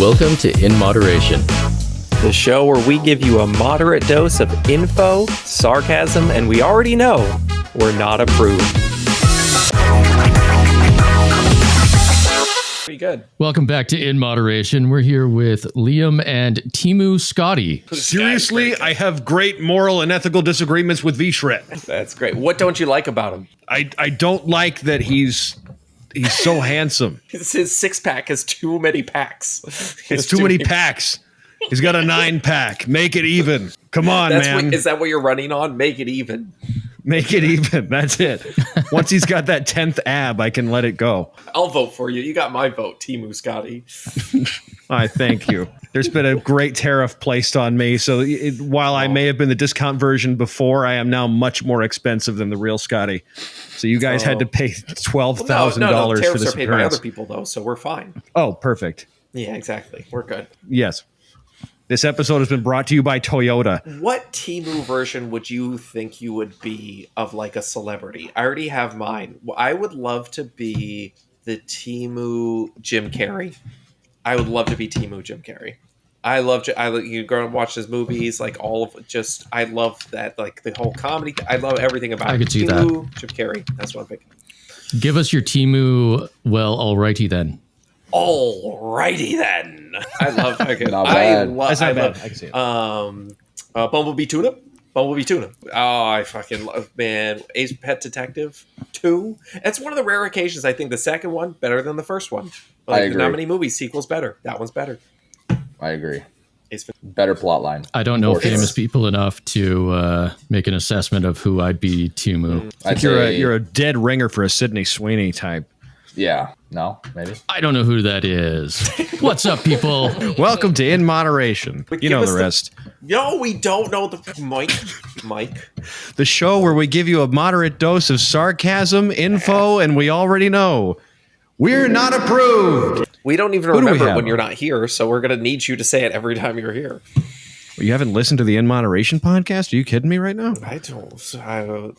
Welcome to In Moderation, the show where we give you a moderate dose of info, sarcasm, and we already know we're not approved. Pretty good. Welcome back to In Moderation. We're here with Liam and Timu Scotty. Seriously, I have great moral and ethical disagreements with V-Shred. That's great. What don't you like about him? I don't like that he's so handsome. His six-pack has too many packs. It's too many packs. He's got a 9-pack. Make it even. Come on, man. Is that what you're running on? Make it even. Make it even. That's it. Once he's got that 10th ab, I can let it go. I'll vote for you. You got my vote, Timu Scotty. I thank you. There's been a great tariff placed on me, so while I may have been the discount version before, I am now much more expensive than the real Scotty. So you guys had to pay $12,000 no, for tariffs this are paid by other people, though, so we're fine. Oh, perfect. Yeah, exactly. We're good. Yes. This episode has been brought to you by Toyota. What Timu version would you think you would be of like a celebrity? I already have mine. I would love to be the Timu Jim Carrey. I would love to be Timu Jim Carrey. You go and watch his movies, like all of just. I love that, like the whole comedy. I love everything about. I could see Timu, that. Jim Carrey. That's what I'm thinking. Give us your Timu. Well, alrighty then. Alrighty then. I love. Okay, not bad. That's not bad. I can see it. Bumblebee Tuna. Oh, I fucking love, man. Ace Pet Detective 2. That's one of the rare occasions. I think the second one better than the first one. Like, I agree. Not many movies. Sequel's better. That one's better. I agree. Better plot line. I don't know famous people enough to make an assessment of who I'd be Timu. I think you're a dead ringer for a Sydney Sweeney type. Yeah. No, maybe. I don't know who that is. What's up, people? Welcome to In Moderation. You know the rest. No, we don't know the Mike. The show where we give you a moderate dose of sarcasm, info, and we already know we're not approved. We don't even remember when you're not here, so we're going to need you to say it every time you're here. You haven't listened to the In Moderation podcast? Are you kidding me right now? I don't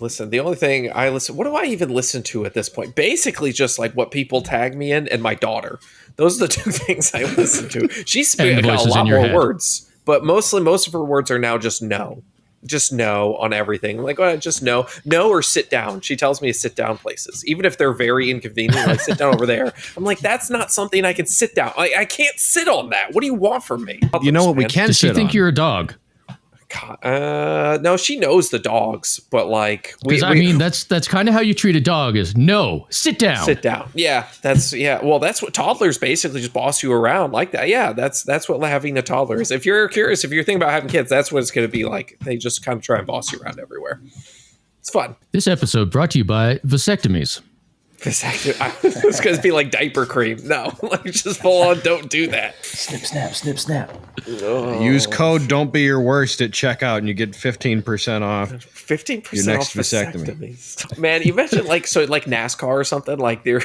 listen. The only thing I listen, what do I even listen to at this point? Basically just like what people tag me in and my daughter. Those are the two things I listen to. She's got a lot more words, but most of her words are now just no on everything. Like, just no or sit down. She tells me to sit down places, even if they're very inconvenient. Like, sit down over there. I'm like, that's not something I can sit down. I can't sit on that. What do you want from me? You know what we can Does sit she think on? you're a dog? God, no, she knows the dogs, but like, that's kind of how you treat a dog. Is no, sit down. Sit down. Yeah, well, that's what toddlers basically just boss you around like that. Yeah, that's what having a toddler is. If you're curious, if you're thinking about having kids, that's what it's going to be like. They just kind of try and boss you around everywhere. It's fun. This episode brought to you by vasectomies. It's going to be like diaper cream. No, like just full on. Don't do that. Snip, snap. Oh. Use code Don't Be Your Worst at checkout, and you get 15% off. 15% your next off vasectomy. Man, you mentioned like NASCAR or something. Like they're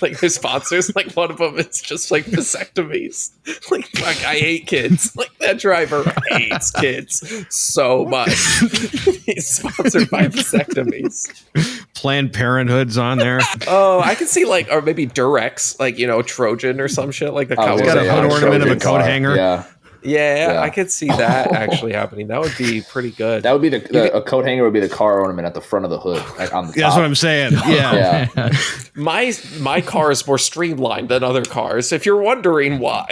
like their sponsors. Like one of them is just like vasectomies. Like fuck, I hate kids. Like that driver hates kids so much. He's sponsored by vasectomies. Planned Parenthood's on there. Oh, I can see like, or maybe Durex, like, Trojan or some shit like the It's got a hood ornament of a coat hanger. Yeah, I could see that actually happening. That would be pretty good. That would be a coat hanger would be the car ornament at the front of the hood, like on the top. That's what I'm saying. Yeah. My car is more streamlined than other cars. If you're wondering why,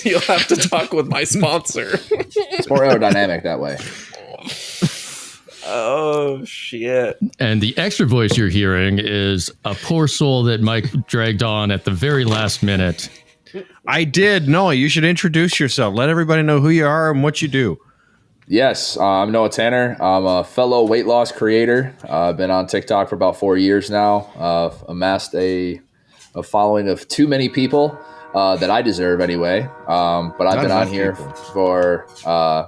you'll have to talk with my sponsor. It's more aerodynamic that way. Oh, shit. And the extra voice you're hearing is a poor soul that Mike dragged on at the very last minute. I did. Noah, you should introduce yourself. Let everybody know who you are and what you do. Yes, I'm Noah Tanner. I'm a fellow weight loss creator. I've been on TikTok for about 4 years now. Amassed a following of too many people that I deserve anyway. But I've been on here for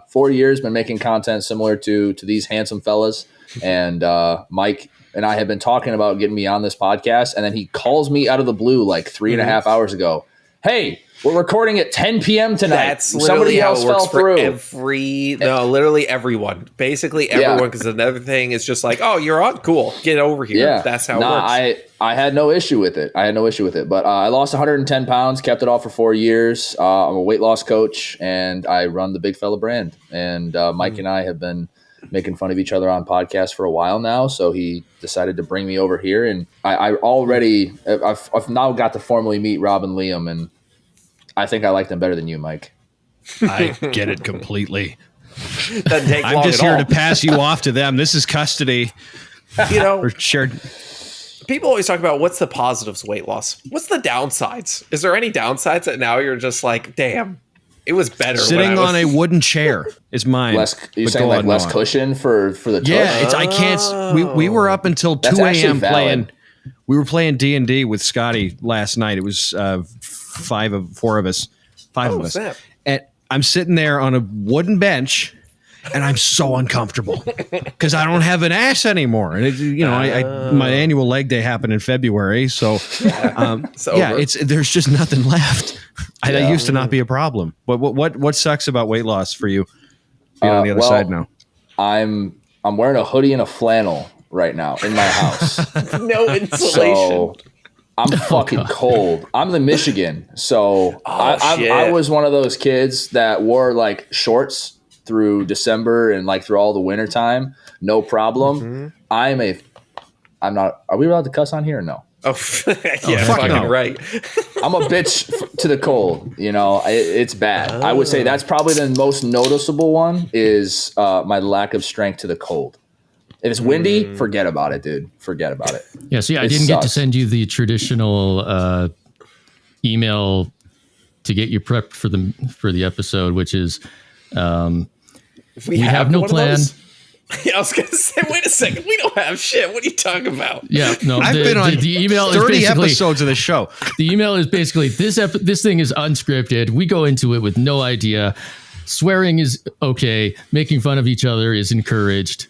4 years, been making content similar to these handsome fellas. And Mike and I have been talking about getting me on this podcast. And then he calls me out of the blue like 3.5 hours ago hey, we're recording at 10 p.m. tonight. That's literally Somebody how else it works fell for through. literally everyone. Basically everyone, because another thing is just like, oh, you're on? Cool. Get over here. Yeah. That's how it works. I had no issue with it. But I lost 110 pounds, kept it off for 4 years. I'm a weight loss coach, and I run the Big Fella brand. And Mike and I have been making fun of each other on podcasts for a while now. So he decided to bring me over here. And I've now got to formally meet Rob and Liam, and I think I like them better than you, Mike. I get it completely. Doesn't take long I'm just at here all. to pass you off to them. This is custody. Or shared. People always talk about what's the positives of weight loss. What's the downsides? Is there any downsides that now you're just like, damn, it was better. Sitting on a wooden chair is mine. You're saying like less cushion for the tush? Yeah, I can't. We were up until 2 a.m. playing. We were playing D&D with Scotty last night. It was five of us. Snap. And I'm sitting there on a wooden bench, and I'm so uncomfortable because I don't have an ass anymore. And my annual leg day happened in February, so there's just nothing left. That used to not be a problem. But what sucks about weight loss for you? Being on the other side now. I'm wearing a hoodie and a flannel right now in my house. No insulation. So I'm fucking cold. I'm in Michigan, so I was one of those kids that wore like shorts through December and like through all the winter time, no problem. Mm-hmm. I'm not. Are we allowed to cuss on here or no? Oh yeah, fucking no. Right. I'm a bitch to the cold. It's bad. I would say that's probably the most noticeable one is my lack of strength to the cold. If it's windy, forget about it, dude. Forget about it. Yeah, so I didn't get to send you the traditional email to get you prepped for the episode, which is we have no plan. Yeah, I was going to say, wait a second. We don't have shit. What are you talking about? Yeah, no. I've been on the email 30 episodes of the show. The email is basically this thing is unscripted. We go into it with no idea. Swearing is okay. Making fun of each other is encouraged.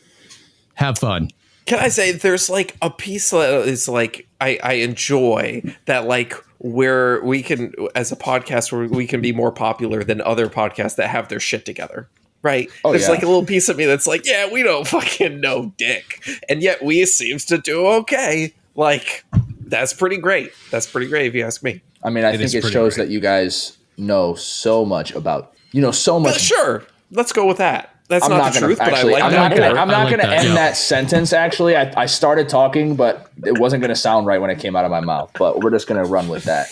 Have fun. Can I say there's like a piece that is like I enjoy that, like where we can, as a podcast, where we can be more popular than other podcasts that have their shit together. Right. There's like a little piece of me that's like, yeah, we don't fucking know dick. And yet we seems to do okay. Like, that's pretty great. That's pretty great if you ask me. I mean, I think it shows that you guys know so much about, so much. But sure. Let's go with that. That's not the truth, but I like that. I'm not going to end that sentence, actually. I started talking, but it wasn't going to sound right when it came out of my mouth. But we're just going to run with that.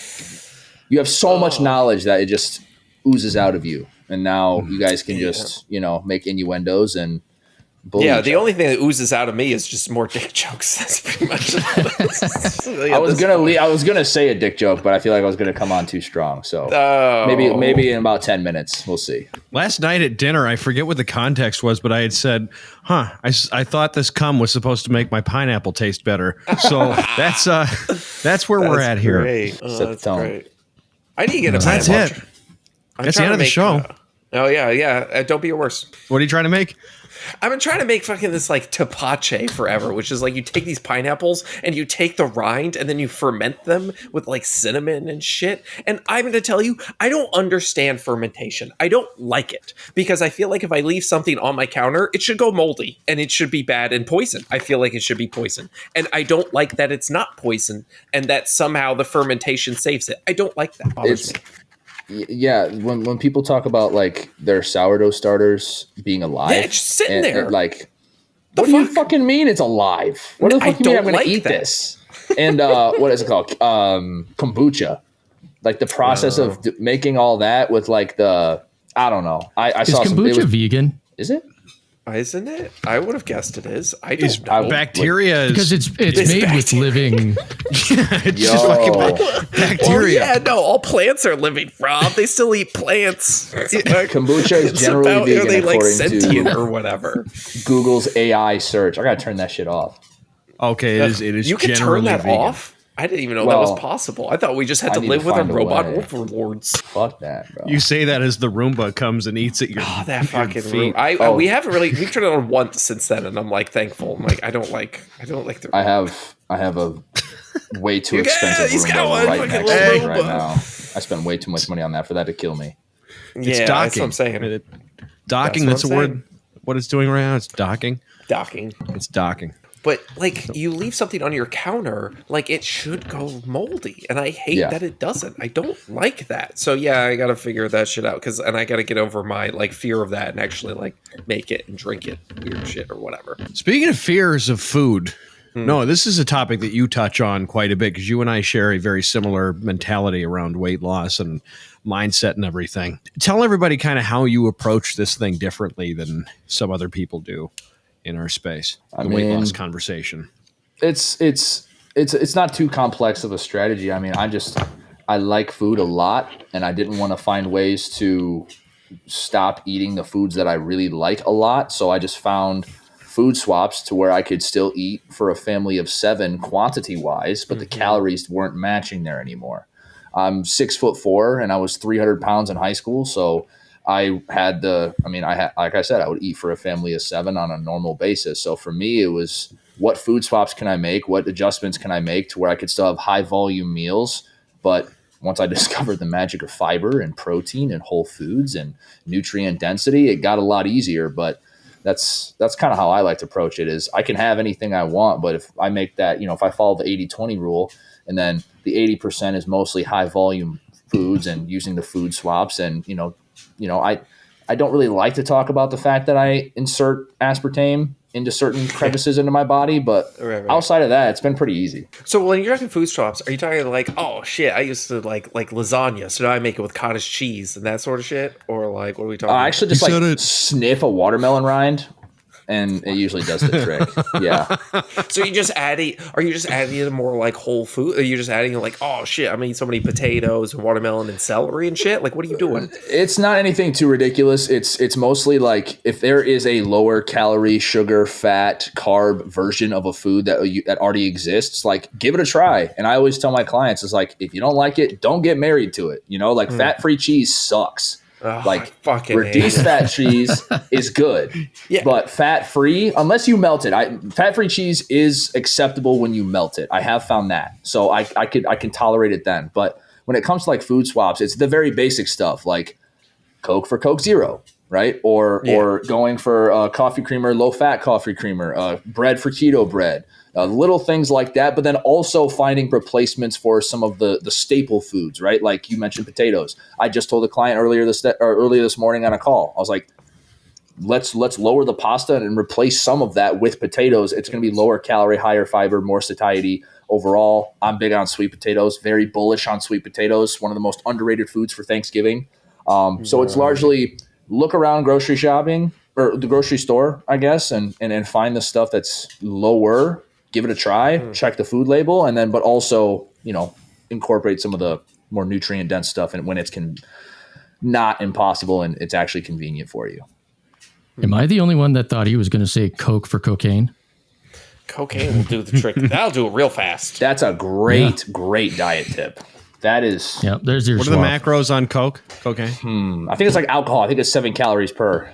You have so much knowledge that it just oozes out of you. And now you guys can just, make innuendos and bully. Yeah, the only thing that oozes out of me is just more dick jokes. That's pretty much it. I was gonna say a dick joke, but I feel like I was gonna come on too strong. So maybe in about 10 minutes, we'll see. Last night at dinner, I forget what the context was, but I had said, I thought this cum was supposed to make my pineapple taste better. So that's where we're at here. That's great. I need to get a pineapple. That's it. That's the end of the show. Don't be your worst. What are you trying to make? I've been trying to make fucking this like tapache forever, which is like you take these pineapples and you take the rind and then you ferment them with like cinnamon and shit. And I'm going to tell you, I don't understand fermentation. I don't like it because I feel like if I leave something on my counter, it should go moldy and it should be bad and poison. I feel like it should be poison. And I don't like that it's not poison and that somehow the fermentation saves it. I don't like that. It bothers me. Yeah, when people talk about like their sourdough starters being alive, it's just sitting there. Like, what do you fucking mean it's alive? What the fuck do you mean I'm going to eat this? And what is it called? Kombucha. Like the process of making all that with like I don't know. I saw some. Is kombucha vegan? Is it? Isn't it? I would have guessed it is. I don't know. Bacteria because it's made with living. It's just fucking bacteria. Well, no, all plants are living, Rob. They still eat plants. Kombucha is generally vegan, are they like sentient to or whatever? Google's AI search. I gotta turn that shit off. Okay, it is. You can turn that off. I didn't even know that was possible. I thought we just had to live with our robot overlords. Fuck that, bro. You say that as the Roomba comes and eats at your that fucking Roomba. We haven't really. We've turned it on once since then, and I'm like thankful. I'm like I don't like the. I have a way too expensive Roomba right next to me right now. I spent way too much money on that for that to kill me. It's Yeah, docking. that's what I'm saying. Docking, that's a word. What it's doing right now, it's docking. Docking. It's docking. But like you leave something on your counter, like it should go moldy, and I hate that it doesn't. I don't like that. So yeah, I got to figure that shit out and I got to get over my like fear of that and actually like make it and drink it, weird shit or whatever. Speaking of fears of food, no, this is a topic that you touch on quite a bit because you and I share a very similar mentality around weight loss and mindset and everything. Tell everybody kind of how you approach this thing differently than some other people do in our space. The weight loss conversation. It's not too complex of a strategy. I mean, I like food a lot, and I didn't want to find ways to stop eating the foods that I really like a lot. So I just found food swaps to where I could still eat for a family of 7 quantity wise, but the calories weren't matching there anymore. I'm 6'4" and I was 300 pounds in high school. So like I said, I would eat for a family of 7 on a normal basis. So for me, it was what food swaps can I make? What adjustments can I make to where I could still have high volume meals? But once I discovered the magic of fiber and protein and whole foods and nutrient density, it got a lot easier. But that's kind of how I like to approach it is I can have anything I want. But if I make that, if I follow the 80-20 rule and then the 80% is mostly high volume foods and using the food swaps and, I don't really like to talk about the fact that I insert aspartame into certain crevices into my body, but outside of that, it's been pretty easy. So when you're talking food swaps, are you talking like, oh shit, I used to like lasagna, so now I make it with cottage cheese and that sort of shit? Or like, what are we talking about? I actually just sniff a watermelon rind, and it usually does the trick. Yeah. So you just are you just adding in more like whole food? Are you just adding like, oh shit, I'm gonna eat so many potatoes and watermelon and celery and shit? Like, what are you doing? It's not anything too ridiculous. It's mostly like if there is a lower calorie, sugar, fat, carb version of a food that already exists, like give it a try. And I always tell my clients, it's like, if you don't like it, don't get married to it. Fat-free cheese sucks. Reduced fat cheese is good, but fat-free, unless you melt it, fat-free cheese is acceptable when you melt it. I have found that, so I can tolerate it then. But when it comes to like food swaps, it's the very basic stuff like Coke for Coke Zero, right? Or going for coffee creamer, low-fat coffee creamer, bread for keto bread. Little things like that, but then also finding replacements for some of the staple foods, right? Like you mentioned potatoes. I just told a client earlier this morning on a call. I was like, let's lower the pasta and replace some of that with potatoes. It's going to be lower calorie, higher fiber, more satiety. Overall, I'm big on sweet potatoes, very bullish on sweet potatoes, one of the most underrated foods for Thanksgiving. So it's largely look around grocery shopping or the grocery store, I guess, and find the stuff that's lower. Give it a try, check the food label, and then, but also, incorporate some of the more nutrient dense stuff and when it's not impossible and it's actually convenient for you. Am I the only one that thought he was going to say Coke for cocaine? Cocaine will do the trick. That'll do it real fast. That's a great diet tip. That is. Yeah, there's your What are the macros on cocaine? I think it's like alcohol. I think it's 7 calories per.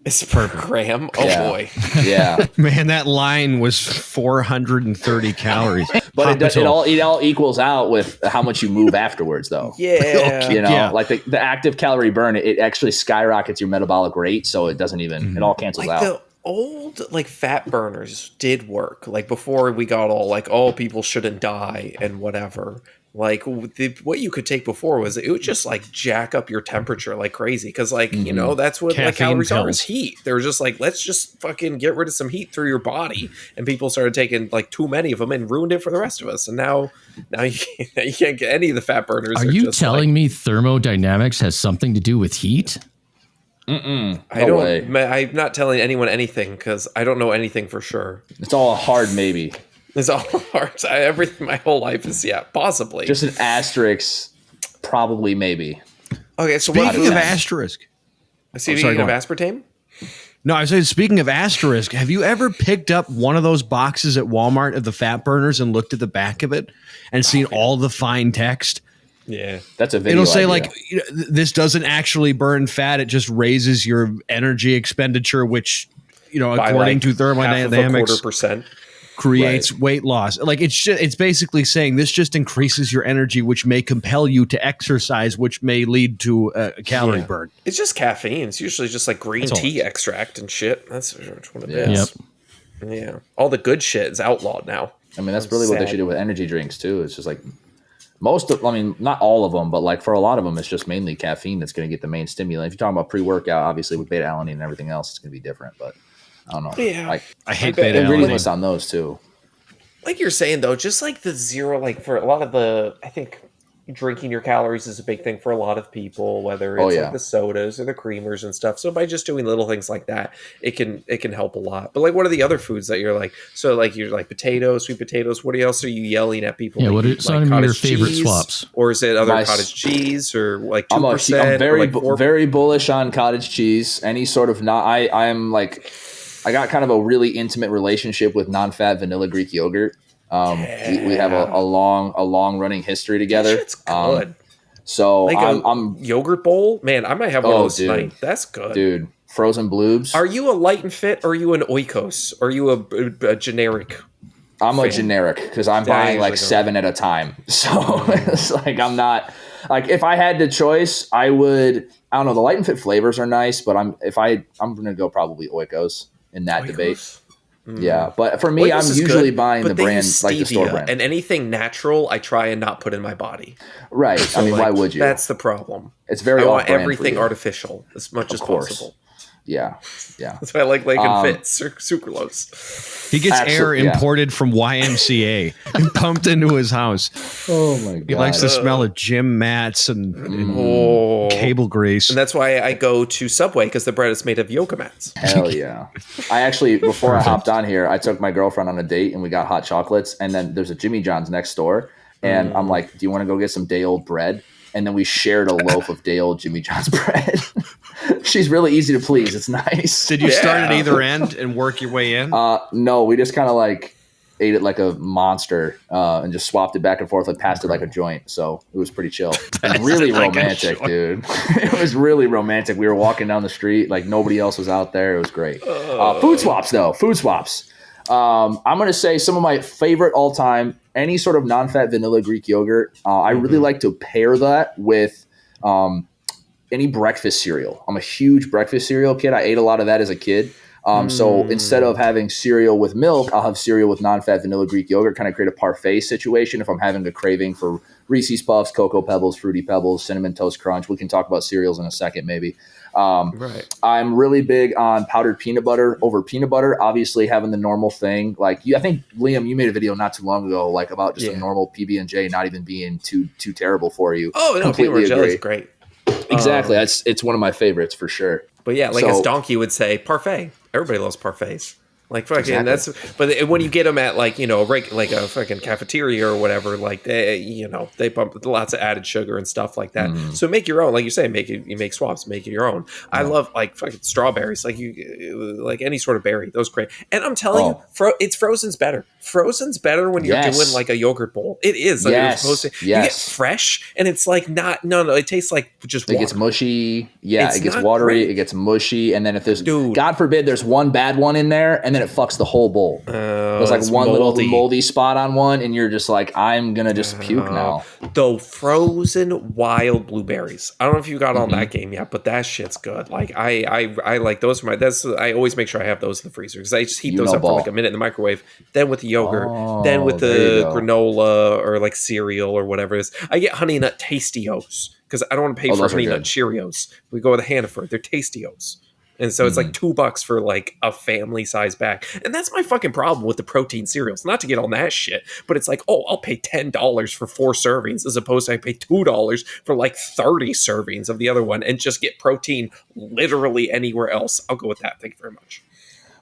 It's per gram. Oh boy. Yeah. Man, that line was 430 calories. But it all equals out with how much you move afterwards, though. Yeah. Like the active calorie burn, it actually skyrockets your metabolic rate, so it doesn't even it all cancels out. The old fat burners did work. Like before we got all like, oh, people shouldn't die and whatever. Like what you could take before was it would just like jack up your temperature like crazy because that's what Caffeine calories are pills. is heat. They were just like, let's just fucking get rid of some heat through your body, and people started taking like too many of them and ruined it for the rest of us. And now you can't get any of the fat burners. Are you telling me thermodynamics has something to do with heat? I'm not telling anyone anything because I don't know anything for sure. It's all a hard maybe. It's all hard. Everything my whole life is possibly. Just an asterisk, probably maybe. Okay, so speaking of asterisk. Speaking of aspartame? No, I was saying, speaking of asterisk, have you ever picked up one of those boxes at Walmart of the fat burners and looked at the back of it and seen all the fine text? Yeah. That's a video. It'll say idea. this doesn't actually burn fat. It just raises your energy expenditure, which, according to thermodynamics. 0.25%. creates weight loss. Like it's basically saying this just increases your energy, which may compel you to exercise, which may lead to a calorie burn. It's just caffeine. It's usually just like green tea extract and shit. That's what it is. Yep. Yeah. All the good shit is outlawed now. I mean, that's really what they should do with energy drinks too. It's just like not all of them, but like for a lot of them, it's just mainly caffeine that's going to get the main stimulant. If you're talking about pre-workout, obviously with beta alanine and everything else, it's going to be different. But I don't know. Yeah, I hate beta alanine. Reading list on those too. Like you're saying though, just like the zero, like for a lot of I think drinking your calories is a big thing for a lot of people, whether it's like the sodas or the creamers and stuff. So by just doing little things like that, it can help a lot. But like, what are the other foods that you're like? So like you're like potatoes, sweet potatoes. What else are you yelling at people? Yeah, what are some of your favorite swaps? Or is it other cottage cheese or like 2%? I'm very bullish on cottage cheese. Any sort of I got kind of a really intimate relationship with non-fat vanilla Greek yogurt. We have a long running history together. That shit's good. So like I'm yogurt bowl, man. I might have one of those tonight. That's good, dude. Frozen bloobs. Are you a light and fit, or are you an oikos? Or are you a generic? I'm a generic because I'm buying like 7 at a time. So it's like I'm not like if I had the choice, I would. I don't know. The light and fit flavors are nice, but I'm gonna go probably oikos in that debate. Yeah, but for me, I'm usually buying the brand like the store brand. And anything natural, I try and not put in my body. Right. So I mean, why would you? That's the problem. It's very. I want everything artificial as much as possible. Yeah. That's why I like and fit sucralose. He gets air imported from YMCA and pumped into his house. Oh my god! He likes the smell of gym mats and cable grease. And that's why I go to Subway, because the bread is made of yoga mats. Hell yeah! I actually, before I hopped on here, I took my girlfriend on a date and we got hot chocolates. And then there's a Jimmy John's next door, and I'm like, "Do you want to go get some day old bread?" And then we shared a loaf of day old Jimmy John's bread. She's really easy to please. It's nice. Did you start at either end and work your way in? No, we just kind of like ate it like a monster and just swapped it back and forth, like passed it like a joint. So it was pretty chill. And really romantic, dude. It was really romantic. We were walking down the street, like nobody else was out there. It was great. Food swaps, though. Food swaps. I'm going to say some of my favorite all time, any sort of non-fat vanilla Greek yogurt. I really like to pair that with any breakfast cereal. I'm a huge breakfast cereal kid. I ate a lot of that as a kid. So instead of having cereal with milk, I'll have cereal with non-fat vanilla Greek yogurt, kind of create a parfait situation if I'm having a craving for Reese's Puffs, Cocoa Pebbles, Fruity Pebbles, Cinnamon Toast Crunch. We can talk about cereals in a second maybe. Right. I'm really big on powdered peanut butter over peanut butter, obviously having the normal thing. Like I think, Liam, you made a video not too long ago like about just a normal PB&J not even being too terrible for you. Oh, no, completely peanut butter jelly is great. Exactly. It's one of my favorites for sure. But yeah, like as Donkey would say, parfait. Everybody loves parfaits. Like fucking but when you get them at like, like a fucking cafeteria or whatever, like they pump lots of added sugar and stuff like that. So make your own, like you say, you make swaps, make it your own. I love like fucking strawberries, like like any sort of berry, those great. And I'm telling you, it's frozen's better. Frozen's better when you're doing like a yogurt bowl. It is. Like you're supposed to. You get fresh, and it's like no. It tastes like just water. It gets mushy. Yeah, it gets watery. It gets mushy, and then if there's God forbid there's one bad one in there, and then it fucks the whole bowl. There's like one little moldy spot on one, and you're just like, I'm gonna just puke now. The frozen wild blueberries. I don't know if you got on that game yet, but that shit's good. Like I like those. I always make sure I have those in the freezer because I just heat those up for like a minute in the microwave. Then with the yogurt, then with the granola or like cereal or whatever it is. I get Honey Nut Tastios because I don't want to pay for Honey Nut Cheerios. We go with a Hannaford. They're Tastios. And so it's like $2 for like a family size bag. And that's my fucking problem with the protein cereals. Not to get on that shit, but it's like, I'll pay $10 for 4 servings as opposed to I pay $2 for like 30 servings of the other one and just get protein literally anywhere else. I'll go with that. Thank you very much.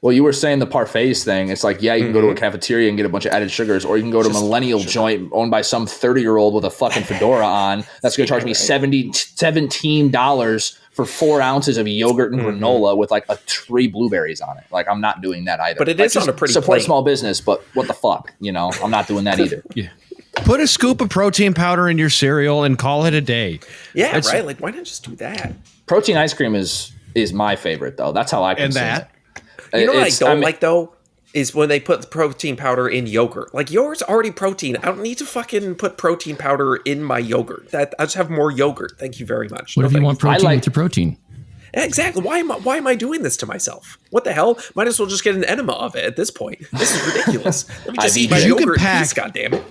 Well, you were saying the parfaits thing. It's like, you can go to a cafeteria and get a bunch of added sugars, or you can go to a millennial joint owned by some 30-year-old with a fucking fedora on. That's going to charge me $17 for 4 ounces of yogurt and granola with like 3 blueberries on it. Like, I'm not doing that either. But it is on a pretty support small business, but what the fuck? I'm not doing that either. Yeah. Put a scoop of protein powder in your cereal and call it a day. Yeah, right? Like, why not just do that? Protein ice cream is my favorite, though. That's how I consume it. You know what I don't like, though? is when they put the protein powder in yogurt. Like, yogurt's already protein. I don't need to fucking put protein powder in my yogurt. I just have more yogurt. Thank you very much. What if you want protein with your protein? Exactly. Why am I doing this to myself? What the hell? Might as well just get an enema of it at this point. This is ridiculous. Let me just eat my yogurt in peace, goddammit.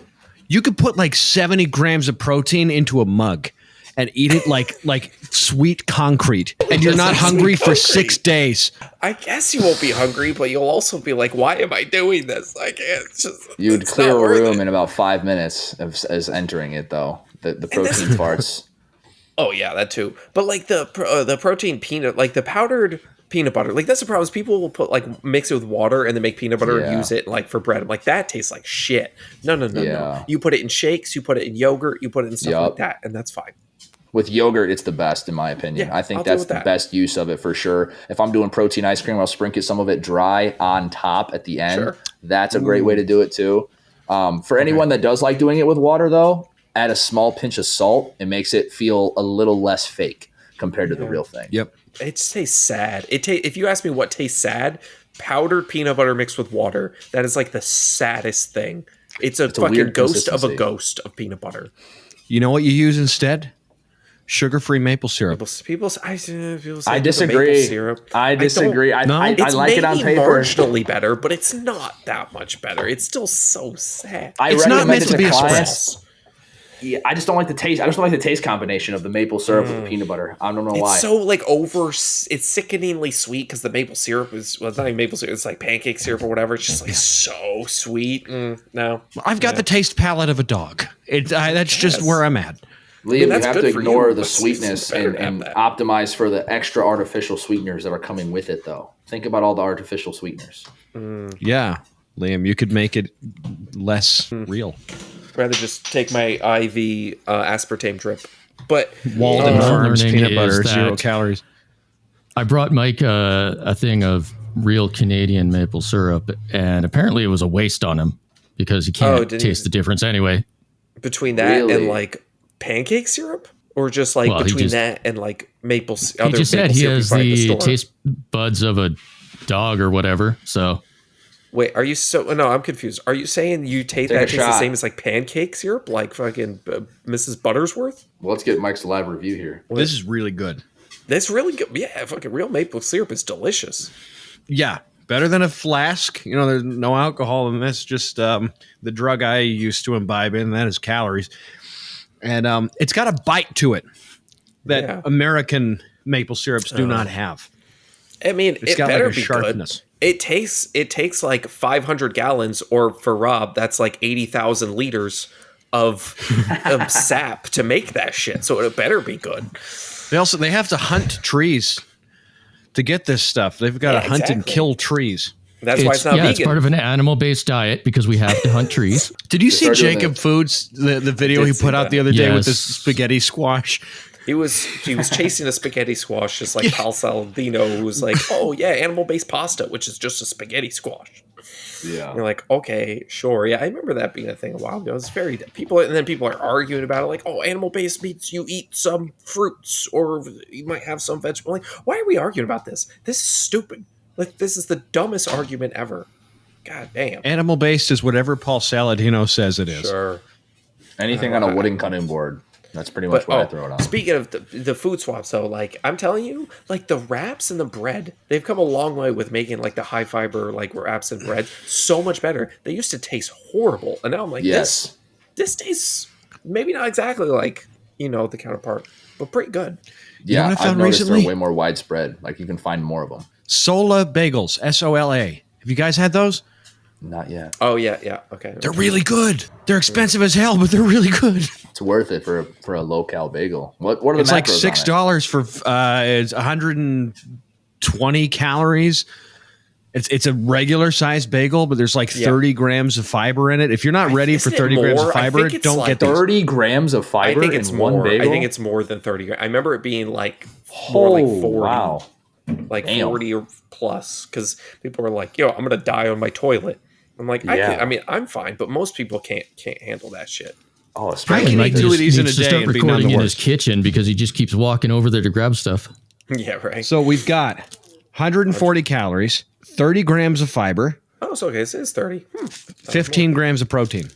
You could put like 70 grams of protein into a mug and eat it like sweet concrete, and you're not hungry for 6 days. I guess you won't be hungry, but you'll also be like, why am I doing this? I can't just. You'd clear a room in about 5 minutes as entering it, though. The protein farts. Oh yeah, that too. But like the protein peanut, like the powdered peanut butter, like that's the problem. Is people will put like mix it with water and then make peanut butter and use it like for bread. I'm like, that tastes like shit. No. You put it in shakes, you put it in yogurt, you put it in stuff like that, and that's fine. With yogurt, it's the best in my opinion. I think that's the best use of it for sure. If I'm doing protein ice cream, I'll sprinkle some of it dry on top at the end. Sure. That's a great way to do it too. For anyone that does like doing it with water though, add a small pinch of salt. It makes it feel a little less fake compared to the real thing. Yep. It tastes sad. If you ask me what tastes sad, powdered peanut butter mixed with water, that is like the saddest thing. It's a fucking ghost of a ghost of peanut butter. You know what you use instead? Sugar-free maple syrup. People say I disagree. Maple syrup. I disagree. I like it on paper. It's marginally better, but it's not that much better. It's still so sad. It's not meant to be expressed. Yeah, I just don't like the taste. I just don't like the taste combination of the maple syrup with the peanut butter. I don't know why. It's so like it's sickeningly sweet because the maple syrup is, well, it's not even maple syrup. It's like pancake syrup or whatever. It's just like so sweet. No. I've got the taste palate of a dog. That's just where I'm at. Liam, you have to ignore the sweetness and optimize for the extra artificial sweeteners that are coming with it, though. Think about all the artificial sweeteners. Yeah, Liam, you could make it less real. Rather just take my IV aspartame drip. But Walden Farms peanut butter, 0 calories. I brought Mike a thing of real Canadian maple syrup, and apparently it was a waste on him because he can't taste the difference anyway. Between that and like pancake syrup, or just like between that and like maple syrup? He just said he has the taste buds of a dog or whatever. So wait, are you no, I'm confused. Are you saying you taste that tastes the same as like pancake syrup, like fucking Mrs. Buttersworth? Well, let's get Mike's live review here. This is really good. That's really good. Yeah, fucking real maple syrup is delicious. Yeah, better than a flask. You know, there's no alcohol in this. Just the drug I used to imbibe in. That is calories. And it's got a bite to it that American maple syrups do not have. I mean, it better be sharpness. Good. It takes like 500 gallons, or for Rob, that's like 80,000 liters of sap to make that shit. So it better be good. They have to hunt trees to get this stuff. They've got to hunt and kill trees. That's why it's not vegan. It's part of an animal-based diet because we have to hunt trees. Did you see Jacob Foods, the video he put out the other day with this spaghetti squash? He was chasing a spaghetti squash, just like Pal Saladino, who was like, oh yeah, animal-based pasta, which is just a spaghetti squash. Yeah. And you're like, okay, sure. Yeah, I remember that being a thing a while ago. It's very people are arguing about it, like, oh, animal-based meats, you eat some fruits, or you might have some vegetable. Like, why are we arguing about this? This is stupid. Like, this is the dumbest argument ever. God damn. Animal-based is whatever Paul Saladino says it is. Sure. Anything on a wooden cutting board. That's pretty much what I throw it on. Speaking of the food swaps, though, like, I'm telling you, like, the wraps and the bread, they've come a long way with making, like, the high fiber, like, wraps and bread so much better. They used to taste horrible. And now I'm like, this tastes maybe not exactly like, you know, the counterpart, but pretty good. Yeah, you know what I found recently? They're way more widespread. Like, you can find more of them. Sola bagels, SOLA. Have you guys had those? Not yet. Oh yeah. Okay. They're really good. They're expensive as hell, but they're really good. It's worth it for a low-cal bagel. What are the macros? It's like $6 for it's 120 calories. It's a regular sized bagel, but there's like 30 grams of fiber in it. If you're not ready for 30 grams of fiber, don't get these. 30 grams of fiber in one bagel? I think it's more than 30. I remember it being like more like 40. Wow. Like 40 or plus, because people were like, yo, I'm gonna die on my toilet. I'm like, I mean, I'm fine, but most people can't handle that shit. Oh, I can eat 2 of these in a day start and be recording none the in worse. his kitchen because he just keeps walking over there to grab stuff. Yeah, right. So we've got 140 calories, 30 grams of fiber, Oh, it's okay. It's 30. 15 grams of protein.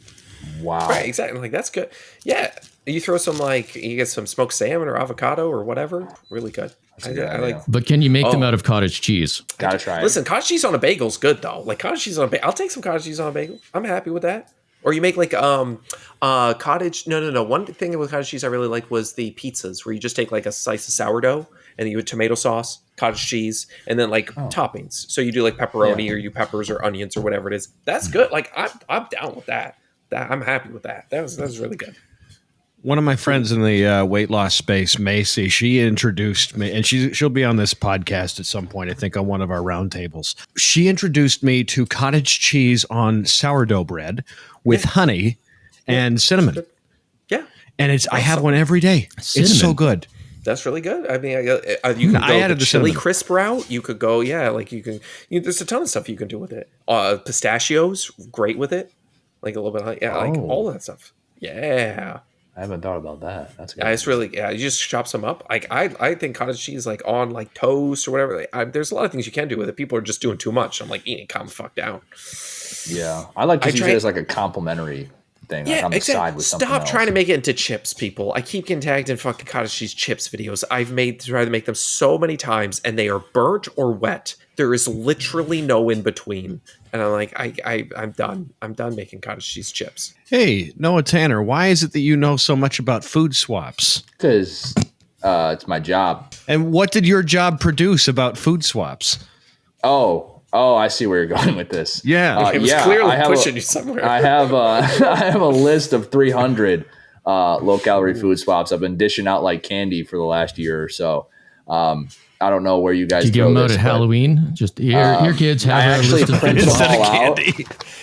Wow. Right, exactly. Like, that's good. Yeah. You throw some, like, you get some smoked salmon or avocado or whatever. Really good. I like. But can you make them out of cottage cheese? Gotta try it. Listen, cottage cheese on a bagel is good though. Like cottage cheese on a bagel. I'll take some cottage cheese on a bagel. I'm happy with that. Or you make like cottage. No. One thing with cottage cheese I really like was the pizzas where you just take like a slice of sourdough and you have tomato sauce, cottage cheese, and then like toppings. So you do like pepperoni or you peppers or onions or whatever it is. That's good. Like I'm down with that. I'm happy with that. That was really good. One of my friends in the weight loss space, Macy, she introduced me, and she'll be on this podcast at some point, I think, on one of our roundtables. She introduced me to cottage cheese on sourdough bread with honey and cinnamon. Yeah. And I have one every day. Cinnamon. It's so good. That's really good. I mean, you can go the chili crisp route. You could go, like you can. There's a ton of stuff you can do with it. Pistachios, great with it. Like a little bit, like all that stuff. Yeah. I haven't thought about that. That's good. It's really, you just chop some up. Like I think cottage cheese, like on like toast or whatever. There's a lot of things you can do with it. People are just doing too much. I'm like, calm the fuck down. Yeah, I like to use it as like a complimentary thing. Yeah, like on the side with something Stop else. trying to make it into chips, people. I keep getting tagged in fucking cottage cheese chips videos. I've tried to make them so many times, and they are burnt or wet. There is literally no in between. And I'm like, I'm done. I'm done making cottage cheese chips. Hey, Noah Tanner, why is it that you know so much about food swaps? Because it's my job. And what did your job produce about food swaps? Oh, I see where you're going with this. Yeah. It was clearly pushing you somewhere. I have a list of 300 low-calorie food swaps I've been dishing out like candy for the last year or so. I don't know where you guys Do you give them out at Halloween? Just here, kids, have I a actually list of printed food them all out.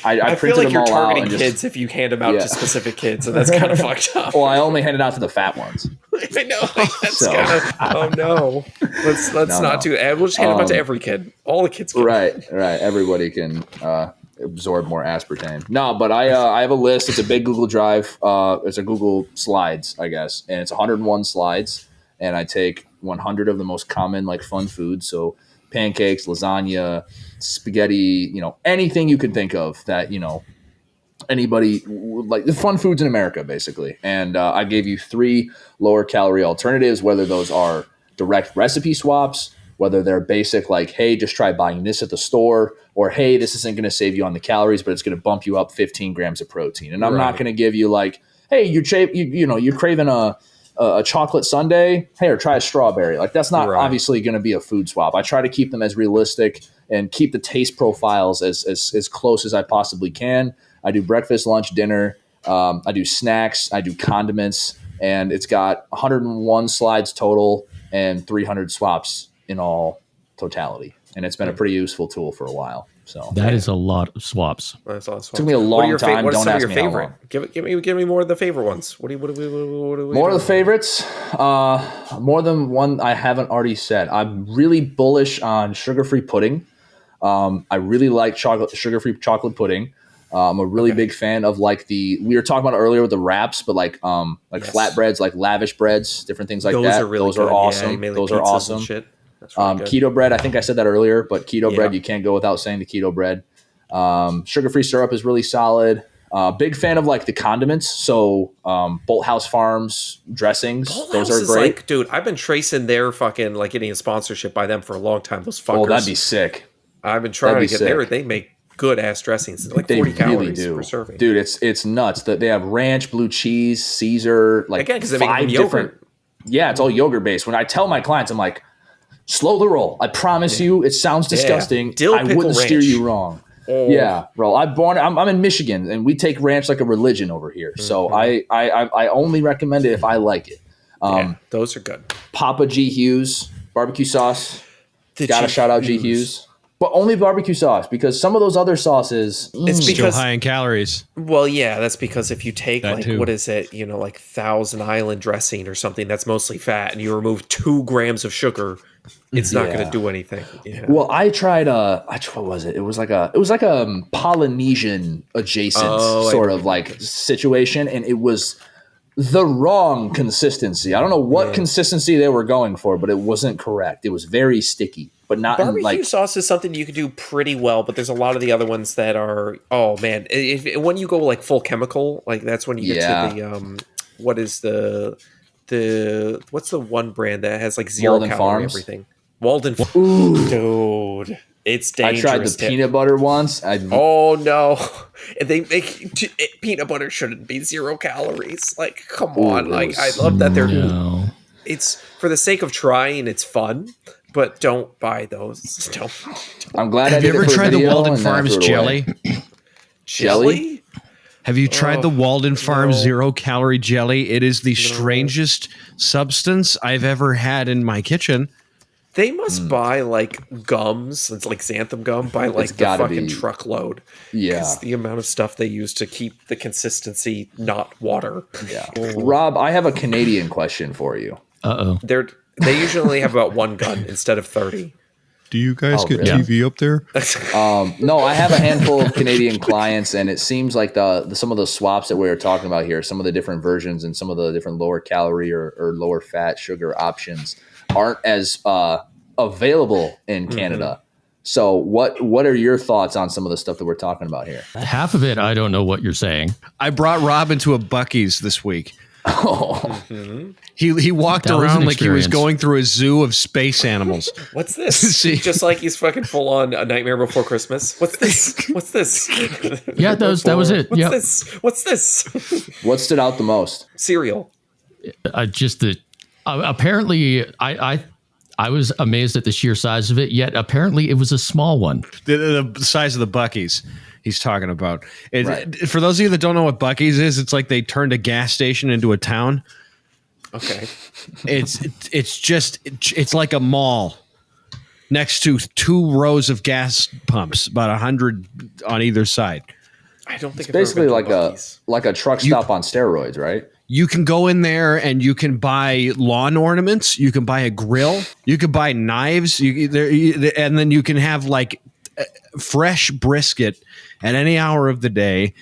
I feel printed like them you're all out targeting and kids if you hand them out to specific kids, and that's kind of fucked up. Well, I only handed out to the fat ones. I know. Like, that's kind of. Oh no. Let's not do that. We'll just hand them out to every kid. All the kids. Right. Everybody can absorb more aspartame. No, but I have a list. It's a big Google Drive. It's a Google Slides, I guess, and it's 101 slides. And I take 100 of the most common like fun foods. So pancakes, lasagna, spaghetti, anything you can think of that, anybody like the fun foods in America, basically. And I gave you 3 lower calorie alternatives, whether those are direct recipe swaps, whether they're basic, like, hey, just try buying this at the store, or hey, this isn't going to save you on the calories, but it's going to bump you up 15 grams of protein. And I'm not going to give you like, hey, you're craving a chocolate sundae, hey, or try a strawberry. Like that's not obviously going to be a food swap. I try to keep them as realistic and keep the taste profiles as close as I possibly can. I do breakfast, lunch, dinner. I do snacks. I do condiments, and it's got 101 slides total and 300 swaps in all totality. And it's been a pretty useful tool for a while. So that is a lot of swaps. That's a lot of swaps. Took me a long time. What are Don't some of ask your me how favorite? long. Give me more of the favorite ones. What More of the favorites? More than one I haven't already said. I'm really bullish on sugar-free pudding. I really like sugar-free chocolate pudding. I'm a really big fan of like we were talking about earlier with the wraps, but like flatbreads, like lavish breads, different things like those that. Are really those are good. awesome. Yeah, those are awesome. Shit. Really keto bread, I think I said that earlier, but keto bread, you can't go without saying the keto bread. Sugar-free syrup is really solid. Big fan of like the condiments. So Bolt House Farms dressings, those are great. Like, dude, I've been tracing their fucking like getting a sponsorship by them for a long time. Those fuckers. Oh, that'd be sick. I've been trying to get there. They make good ass dressings. Like 40 calories per serving. Dude, it's nuts. That they have ranch, blue cheese, Caesar, like again because they make yogurt. Yeah, it's all yogurt based. When I tell my clients, I'm like, slow the roll. I promise you, it sounds disgusting. I wouldn't steer you wrong. Oh. Yeah, bro. I'm in Michigan, and we take ranch like a religion over here. So I only recommend it if I like it. Those are good. Papa G. Hughes barbecue sauce. Gotta shout out G. Hughes. But only barbecue sauce, because some of those other sauces, it's still high in calories. Well, yeah, that's because if you take what is it, like Thousand Island dressing or something that's mostly fat, and you remove 2 grams of sugar, it's not going to do anything. Yeah. Well, I tried what was it? It was like a Polynesian adjacent sort of like situation, and it was the wrong consistency. I don't know what consistency they were going for, but it wasn't correct. It was very sticky, but not barbecue sauce is something you can do pretty well, but there's a lot of the other ones that are, oh man, when you go like full chemical, like that's when you get to the what's the one brand that has like 0 Walden calorie Farms? everything? Walden Farms. Dude, it's dangerous. I tried the peanut butter once. Oh no. They make peanut butter shouldn't be 0 calories. Like, come on. Like, I love that they're it's for the sake of trying, it's fun, but don't buy those. Don't. I'm glad Have I did you ever it for tried the video Walden and then I Farms threw it away. jelly? Jelly? Have you tried the Walden Farms 0 calorie jelly? It is the strangest substance I've ever had in my kitchen. They must buy like gums. It's like xanthan gum by like the fucking truckload. Yeah. It's the amount of stuff they use to keep the consistency not water. Yeah. Rob, I have a Canadian question for you. Uh-oh. They usually have about 1 gun instead of 30. Do you guys get really? TV up there? No, I have a handful of Canadian clients, and it seems like some of the swaps that we were talking about here, some of the different versions and some of the different lower calorie or lower fat sugar options aren't as available in Canada. So what are your thoughts on some of the stuff that we're talking about here? Half of it, I don't know what you're saying. I brought Rob into a Buc-ee's this week. Oh. He walked That was around an like he was experience. going through a zoo of space animals. What's this? See? Just like he's fucking full on A Nightmare Before Christmas. What's this? What's this? Yeah, that was it. What's Yep. this? What's this? What stood out the most? Cereal. Apparently, I was amazed at the sheer size of it. Yet apparently, it was a small one. The size of the Buc-ee's he's talking about. Right. For those of you that don't know what Buc-ee's is, it's like they turned a gas station into a town. Okay. It's like a mall next to 2 rows of gas pumps, about 100 on either side. I don't think It's basically I've ever been to Buc-ee's. like a truck stop on steroids, right? You can go in there and you can buy lawn ornaments. You can buy a grill. You can buy knives. And then you can have like fresh brisket at any hour of the day.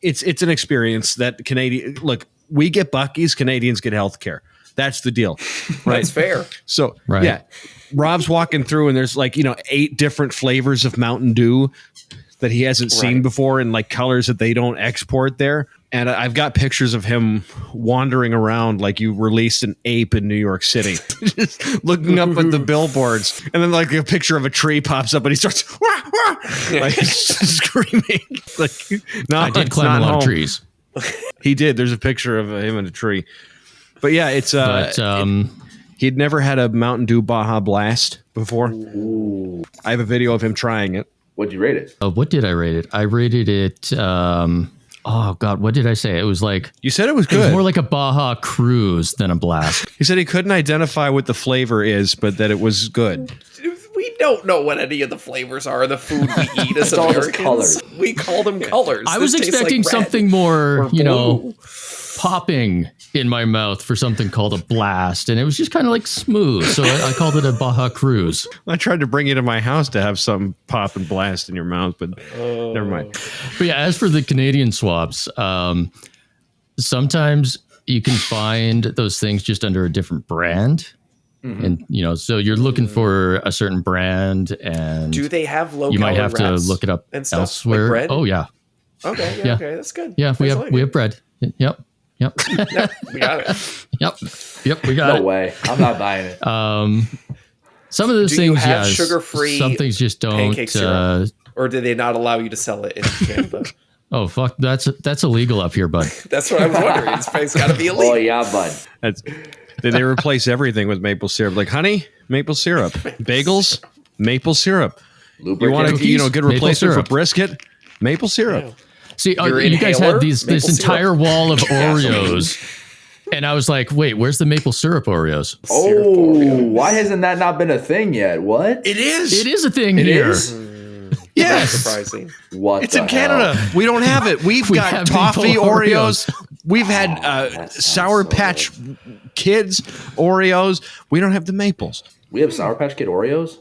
It's an experience that look, we get Buc-ee's, Canadians get healthcare. That's the deal. Right? That's fair. So, Right. yeah, Rob's walking through and there's like, 8 different flavors of Mountain Dew that he hasn't seen before in like colors that they don't export there. And I've got pictures of him wandering around like you released an ape in New York City, just looking up at the billboards. And then like a picture of a tree pops up and he starts like screaming. Like, no, I did climb a lot of trees. He did. There's a picture of him in a tree. But yeah, it's he'd never had a Mountain Dew Baja Blast before. Ooh. I have a video of him trying it. What'd you rate it? What did I rate it? I rated it. Oh God, what did I say? It was like You said it was it was good. more like a Baja Cruise than a blast. He said he couldn't identify what the flavor is, but that it was good. We don't know what any of the flavors are of the food we eat as It's all just Americans. colors. We call them colors. I was This tastes expecting like red something more, or blue. popping in my mouth for something called a blast, and it was just kind of like smooth. So I called it a Baja Cruise. I tried to bring you to my house to have some pop and blast in your mouth, but never mind. But yeah, as for the Canadian swaps, sometimes you can find those things just under a different brand. And so you're looking for a certain brand, and Do they have low? you might have to wraps look it up and stuff, elsewhere. Like bread? Oh yeah, Okay. Yeah. Okay. That's good. yeah. We That's have we have bread. Yep. Yeah, we got it. Yep. We got No it. way. I'm not buying it. Some of those Do you things, have yes. sugar-free Some things just don't. pancake syrup? Or do they not allow you to sell it in Canada? Oh fuck, that's illegal up here, bud. That's what I was wondering. It's got to be illegal. Oh yeah, bud. That's, they replace everything with maple syrup. Like honey, maple syrup. Bagels, maple syrup. You want a Cookies, good maple replacement for syrup. brisket? Maple syrup. Yeah. See, Your you guys inhaler, had this maple syrup. entire wall of Oreos, and I was like, wait, where's the maple syrup Oreos? Syrup Oh, Oreo. why hasn't that not been a thing yet? What? It is. It is a thing It here. is? That's Yes. surprising. What? It's the in Canada. hell? We don't have it. We've We got have toffee maple Oreos. Oreos. We've had that sounds Sour so Patch Kids Oreos. We don't have the maples. We have Sour Patch Kid Oreos.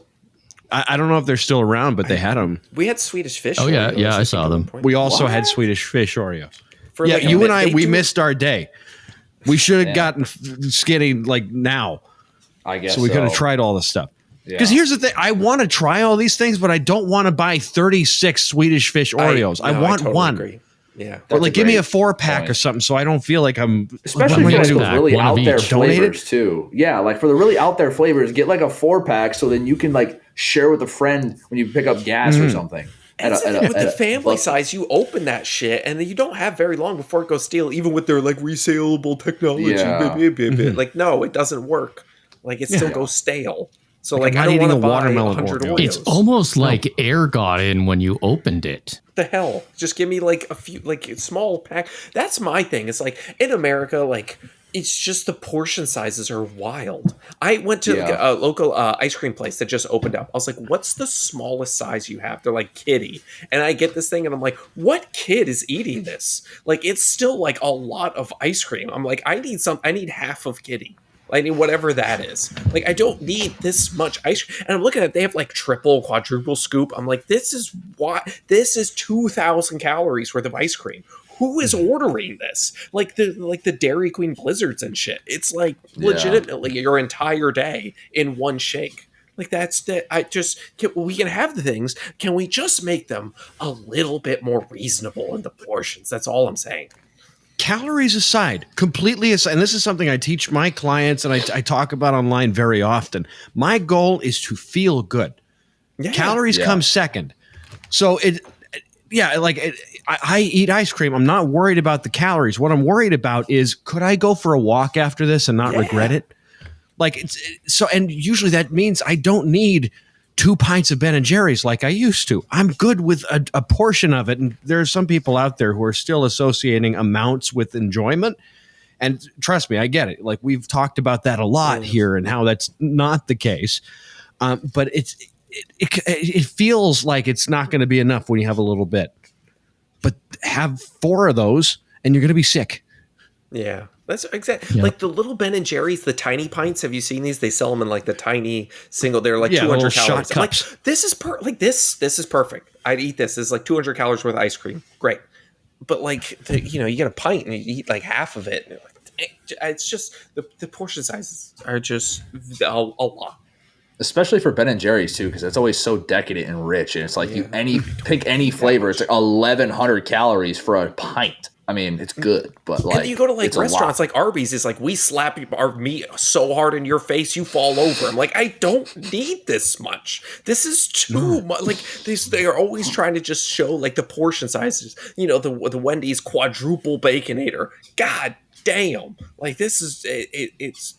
I don't know if they're still around, but they had them. We had Swedish fish. Oh, yeah. Oreos, Yeah, I saw them. We also had Swedish fish Oreos. Yeah, like you and I, we missed our day. We should have gotten skinny like now. I guess so. We could have tried all this stuff. Because Yeah. here's the thing. I want to try all these things, but I don't want to buy 36 Swedish fish Oreos. I want totally one. Agree. Yeah. Or like give me a 4-pack or something so I don't feel like I'm... Especially for like the really One of out there each. flavors too. Yeah, like for the really out there flavors, get like a 4-pack so then you can like share with a friend when you pick up gas or something. With the family size, you open that shit and then you don't have very long before it goes stale, even with their like resaleable technology. Yeah. Like, no, it doesn't work. Like it still goes stale. So like I'm I not don't want to eating a buy watermelon 100 Oreo. Oreos. It's almost like air got in when you opened it. What the hell? Just give me like a few, like a small pack. That's my thing. It's like in America, like it's just the portion sizes are wild. I went to like, a local ice cream place that just opened up. I was like, what's the smallest size you have? They're like kitty. And I get this thing and I'm like, what kid is eating this? Like, it's still like a lot of ice cream. I'm like, I need half of kitty. I need whatever that is. Like, I don't need this much ice cream. And I'm looking at it, they have like triple, quadruple scoop. I'm like, this is 2,000 calories worth of ice cream. Who is ordering this? Like the Dairy Queen blizzards and shit. It's like legitimately your entire day in one shake. Like we can have the things. Can we just make them a little bit more reasonable in the portions? That's all I'm saying. Calories aside, completely aside, and this is something I teach my clients and I talk about online very often. My goal is to feel good. Calories come second. So I eat ice cream. I'm not worried about the calories. What I'm worried about is, could I go for a walk after this and not regret it? Like and usually that means I don't need 2 pints of Ben and Jerry's like I used to. I'm good with a portion of it. And there are some people out there who are still associating amounts with enjoyment. And trust me, I get it. Like we've talked about that a lot here and how that's not the case. But it feels like it's not going to be enough when you have a little bit. But have 4 of those and you're going to be sick. Yeah. That's exactly like the little Ben and Jerry's, the tiny pints. Have you seen these? They sell them in like the tiny single. They're like 200 calories. I'm like, this is this is perfect. I'd eat this. This is like 200 calories worth of ice cream. Great. But like, you get a pint and you eat like half of it. And it's just the portion sizes are just a lot. Especially for Ben and Jerry's too, because it's always so decadent and rich, and it's like pick any flavor, it's like 1,100 calories for a pint. I mean, it's good, but like, and you go to like restaurants like Arby's, it's like, we slap our meat so hard in your face you fall over. I'm like, I don't need this much. This is too much. Like they are always trying to just show like the portion sizes. The Wendy's quadruple baconator. God damn! Like this is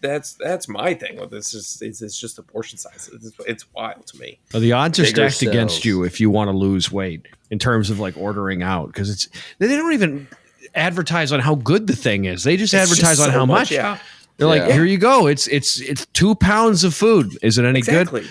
that's my thing with this. It's just the portion size. It's wild to me. Well, the odds are stacked against you if you want to lose weight in terms of like ordering out, because they don't even advertise on how good the thing is. They just advertise on how much. Yeah. They're like, here you go. It's 2 pounds of food. Is it any good?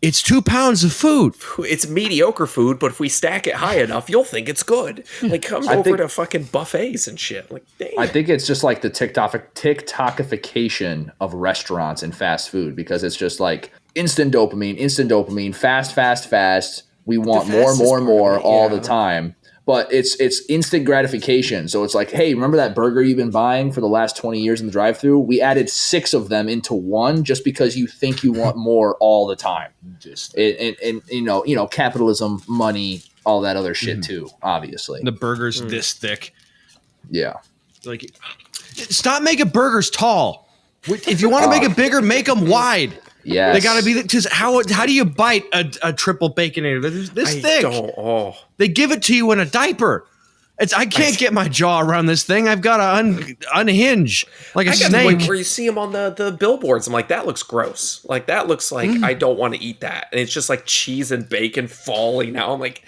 It's 2 pounds of food. It's mediocre food, but if we stack it high enough, you'll think it's good. Like, come over to fucking buffets and shit. Like, damn. I think it's just like the TikTokification of restaurants and fast food, because it's just like instant dopamine, fast. We want more all the time. But it's instant gratification. So it's like, hey, remember that burger you've been buying for the last 20 years in the drive-thru? We added 6 of them into one just because you think you want more all the time. And capitalism, money, all that other shit too, obviously. The burger's this thick. Yeah. Like, stop making burgers tall. If you want to make it bigger, make them wide. Yeah, they got to be, because how do you bite a triple baconator? This thick. They give it to you in a diaper. I can't get my jaw around this thing. I've got to unhinge like a snake. Where you see them on the billboards, I'm like, that looks gross. Like that looks like I don't want to eat that. And it's just like cheese and bacon falling out. I'm like,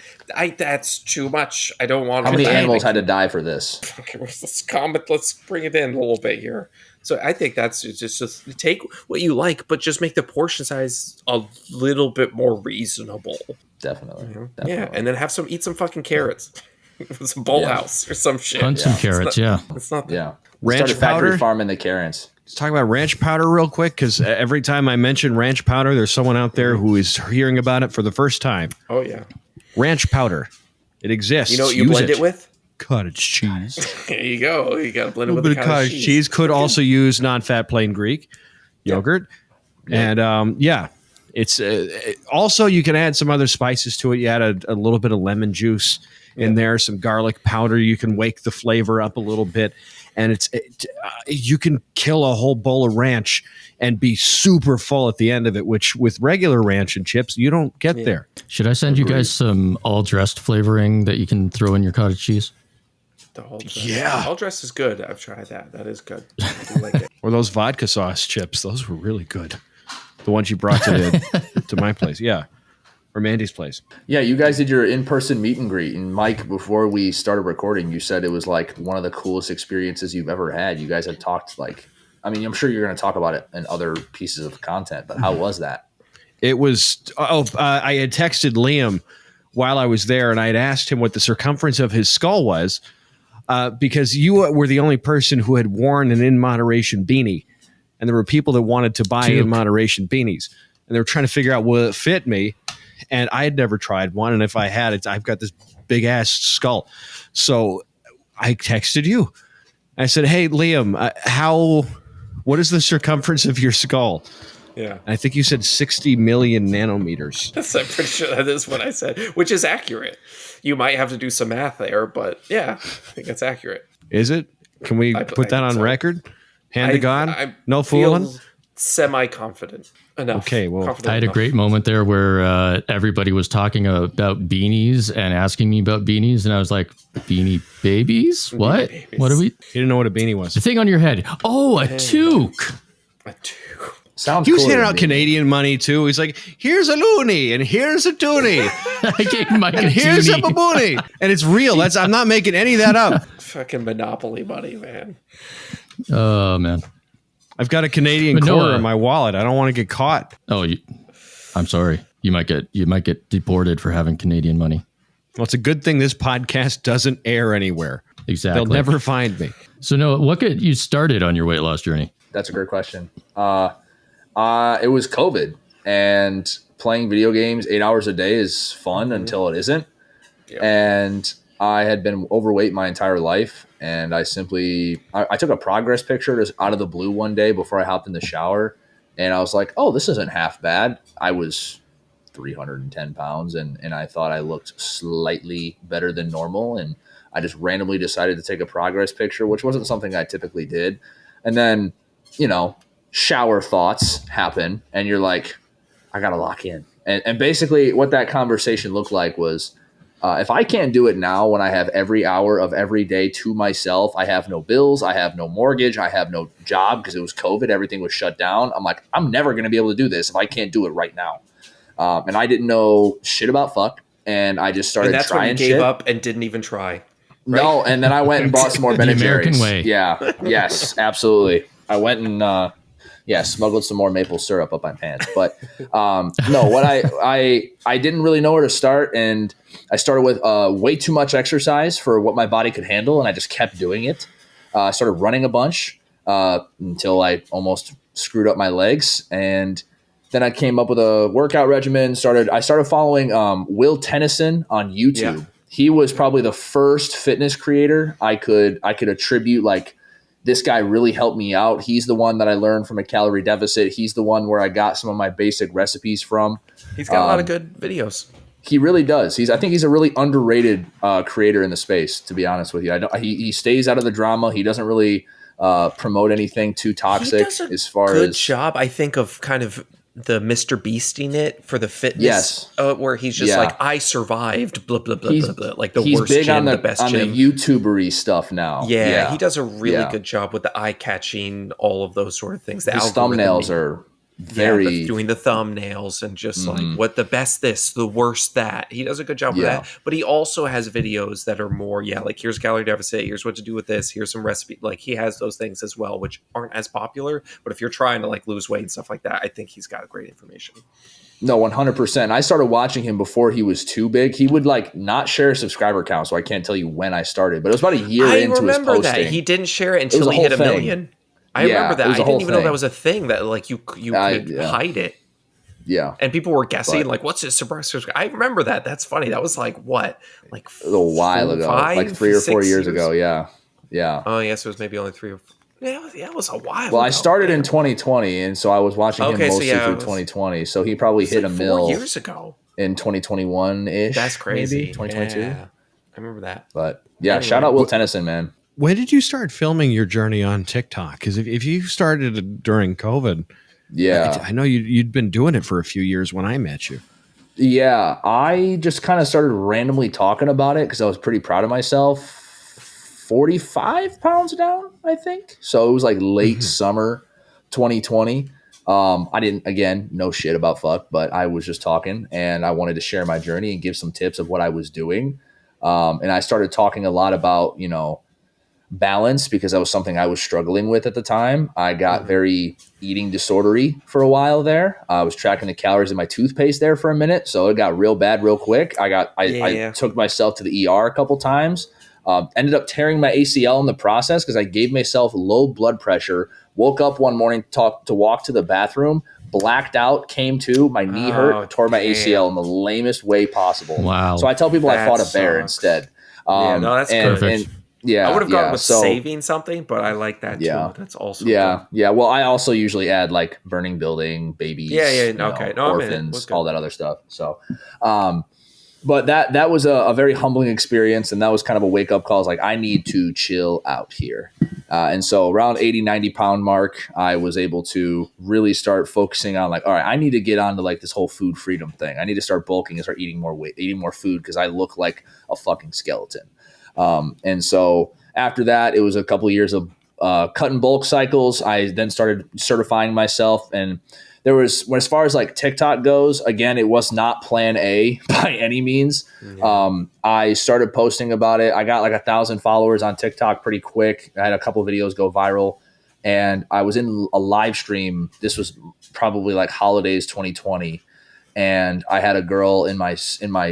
that's too much. I don't want. How many animals had to die for this? Okay, let's bring it in a little bit here. So I think that's just take what you like, but just make the portion size a little bit more reasonable. Definitely. Yeah, and then eat some fucking carrots. It's a bowl house or some shit. Hunt some carrots, It's not Yeah. Ranch Started factory powder? farming the Karens. Let's talk about ranch powder real quick, because every time I mention ranch powder, there's someone out there who is hearing about it for the first time. Oh, yeah. Ranch powder. It exists. You know what you Use blend it with? Cottage cheese. There you go. You got to blend A it little with bit of cottage cheese. Could also use non-fat plain Greek yogurt. And it's also you can add some other spices to it. You add a little bit of lemon juice in there, some garlic powder. You can wake the flavor up a little bit, and you can kill a whole bowl of ranch and be super full at the end of it, which with regular ranch and chips you don't get there. Should I send you guys some all dressed flavoring that you can throw in your cottage cheese? The whole dress. Yeah. All dress is good. I've tried that. That is good. I do like it. Or those vodka sauce chips. Those were really good. The ones you brought to my place. Yeah. Or Mandy's place. Yeah, you guys did your in-person meet and greet. And Mike, before we started recording, you said it was like one of the coolest experiences you've ever had. You guys had talked I'm sure you're going to talk about it in other pieces of content, but how was that? It was, I had texted Liam while I was there, and I had asked him what the circumference of his skull was, because you were the only person who had worn an in moderation beanie. And there were people that wanted to buy in moderation beanies, and they were trying to figure out will it fit me. And I had never tried one. And if I had, I've got this big ass skull. So I texted you. I said, "Hey, Liam, what is the circumference of your skull?" Yeah. And I think you said 60 million nanometers. I'm pretty sure that is what I said, which is accurate. You might have to do some math there, but yeah, I think that's accurate. Is it? Can we put that on record? Hand to God? No fooling? Semi-confident enough. Okay, well, I had a great moment there where everybody was talking about beanies and asking me about beanies, and I was like, "Beanie babies? What? Babies. You What are we?" didn't know what a beanie was. The thing on your head. Oh, a toque. A two. Sounds He was cooler handing than out me. Canadian money too. He's like, "Here's a loonie, and here's a toonie, I gave Mike and a here's a toonie. baboonie," and it's real. I'm not making any of that up. Fucking Monopoly money, man. Oh man. I've got a Canadian But quarter in my wallet. I don't want to get caught. Oh, I'm sorry. You might get deported for having Canadian money. Well, it's a good thing this podcast doesn't air anywhere. Exactly. They'll never find me. So Noah, what got you started on your weight loss journey? That's a great question. It was COVID, and playing video games 8 hours a day is fun until it isn't. Yep. And I had been overweight my entire life, and I took a progress picture just out of the blue one day before I hopped in the shower, and I was like, "Oh, this isn't half bad." I was 310 pounds, and I thought I looked slightly better than normal, and I just randomly decided to take a progress picture, which wasn't something I typically did. And then, shower thoughts happen, and you're like, I gotta lock in. And basically what that conversation looked like was, if I can't do it now when I have every hour of every day to myself, I have no bills, I have no mortgage, I have no job because it was COVID, everything was shut down. I'm like, I'm never going to be able to do this if I can't do it right now. And I didn't know shit about fuck. And I just started trying shit. When you gave up and didn't even try. Right? No, and then I went and bought some more Ben The & American Jerry's. way. Yeah, yes, absolutely. I went and smuggled some more maple syrup up my pants. But no, what I didn't really know where to start, and I started with way too much exercise for what my body could handle, and I just kept doing it. I started running a bunch until I almost screwed up my legs, and then I came up with a workout regimen. I started following Will Tennyson on YouTube. Yeah. He was probably the first fitness creator I could attribute like, this guy really helped me out. He's the one that I learned from a calorie deficit. He's the one where I got some of my basic recipes from. He's got a lot of good videos. He really does. I think he's a really underrated creator in the space, to be honest with you. He stays out of the drama. He doesn't really promote anything too toxic. He does a as far good as job, I think, of kind of the Mr. Beasting it for the fitness. Yes. Where he's just like, I survived, blah, blah, blah, blah, blah. Like the he's worst big gym, on the best on gym. the YouTuber-y stuff now. Yeah, he does a really good job with the eye-catching, all of those sort of things. His thumbnails are very doing the thumbnails and just like what the best this, the worst that. He does a good job with that. But he also has videos that are more, like here's calorie deficit, here's what to do with this, here's some recipe. Like he has those things as well, which aren't as popular. But if you're trying to like lose weight and stuff like that, I think he's got great information. No, 100%. I started watching him before he was too big. He would like not share a subscriber count, so I can't tell you when I started. But it was about a year into his posting. I remember that he didn't share it until he hit a million. I remember that. I didn't even know that was a thing that like you could hide it. Yeah. And people were guessing like, what's his subscriber? I remember that. That's funny. That was like what? Like a while ago. Like 3 or 4 years ago. Yeah. Yeah. Oh, yes. It was maybe only 3 or 4. Yeah, it was a while ago. Well, I started in 2020, and so I was watching him mostly through 2020. So he probably hit a mil 4 years ago. In 2021-ish. That's crazy. Maybe 2022. Yeah. I remember that. But yeah, anyway, shout out Will Tennyson, man. When did you start filming your journey on TikTok? Because if you started during COVID, I know you'd been doing it for a few years when I met you. Yeah, I just kind of started randomly talking about it because I was pretty proud of myself. 45 pounds down, I think. So it was like late summer 2020. I didn't, again, know shit about fuck, but I was just talking and I wanted to share my journey and give some tips of what I was doing. And I started talking a lot about, balance because that was something I was struggling with at the time. I got very eating disordery for a while there. I was tracking the calories in my toothpaste there for a minute. So it got real bad real quick. I took myself to the ER a couple times. Ended up tearing my ACL in the process because I gave myself low blood pressure. Woke up one morning to walk to the bathroom, blacked out, came to, my knee hurt, tore my ACL in the lamest way possible. Wow. So I tell people I fought a bear instead. That's perfect. Yeah, I would have gone with saving something, but I like that too. That's also good. Well, I also usually add like burning building, babies, orphans, all that other stuff. So, but that was a very humbling experience, and that was kind of a wake up call. I was like, I need to chill out here. And so around 80, 90 pound mark, I was able to really start focusing on like, all right, I need to get onto like this whole food freedom thing. I need to start bulking and start eating more food because I look like a fucking skeleton. And so after that, it was a couple of years of cut and bulk cycles. I then started certifying myself, and there was, as far as like TikTok goes, again, it was not plan A by any means. Yeah. I started posting about it. I got like 1,000 followers on TikTok pretty quick. I had a couple of videos go viral, and I was in a live stream. This was probably like holidays 2020. And I had a girl in my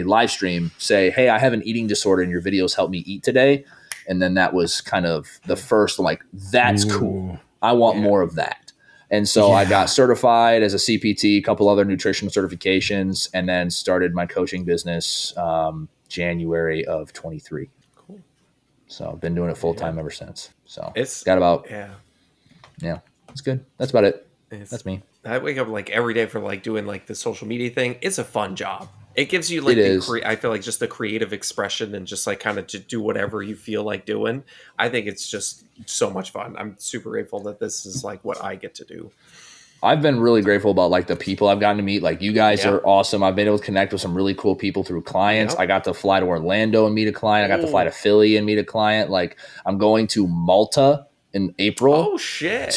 live stream say, "Hey, I have an eating disorder and your videos help me eat today." And then that was kind of the first, like, that's cool. I want more of that. And so I got certified as a CPT, a couple other nutrition certifications, and then started my coaching business January of 23. Cool. So I've been doing it full time ever since. So it's got about, it's good. That's about it. That's me. I wake up like every day for like doing like the social media thing. It's a fun job. It gives you like I feel like just the creative expression and just like kind of to do whatever you feel like doing. I think it's just so much fun. I'm super grateful that this is like what I get to do. I've been really grateful about like the people I've gotten to meet. Like you guys are awesome. I've been able to connect with some really cool people through clients. I got to fly to Orlando and meet a client. I got to fly to Philly and meet a client. Like I'm going to Malta in April. Oh shit!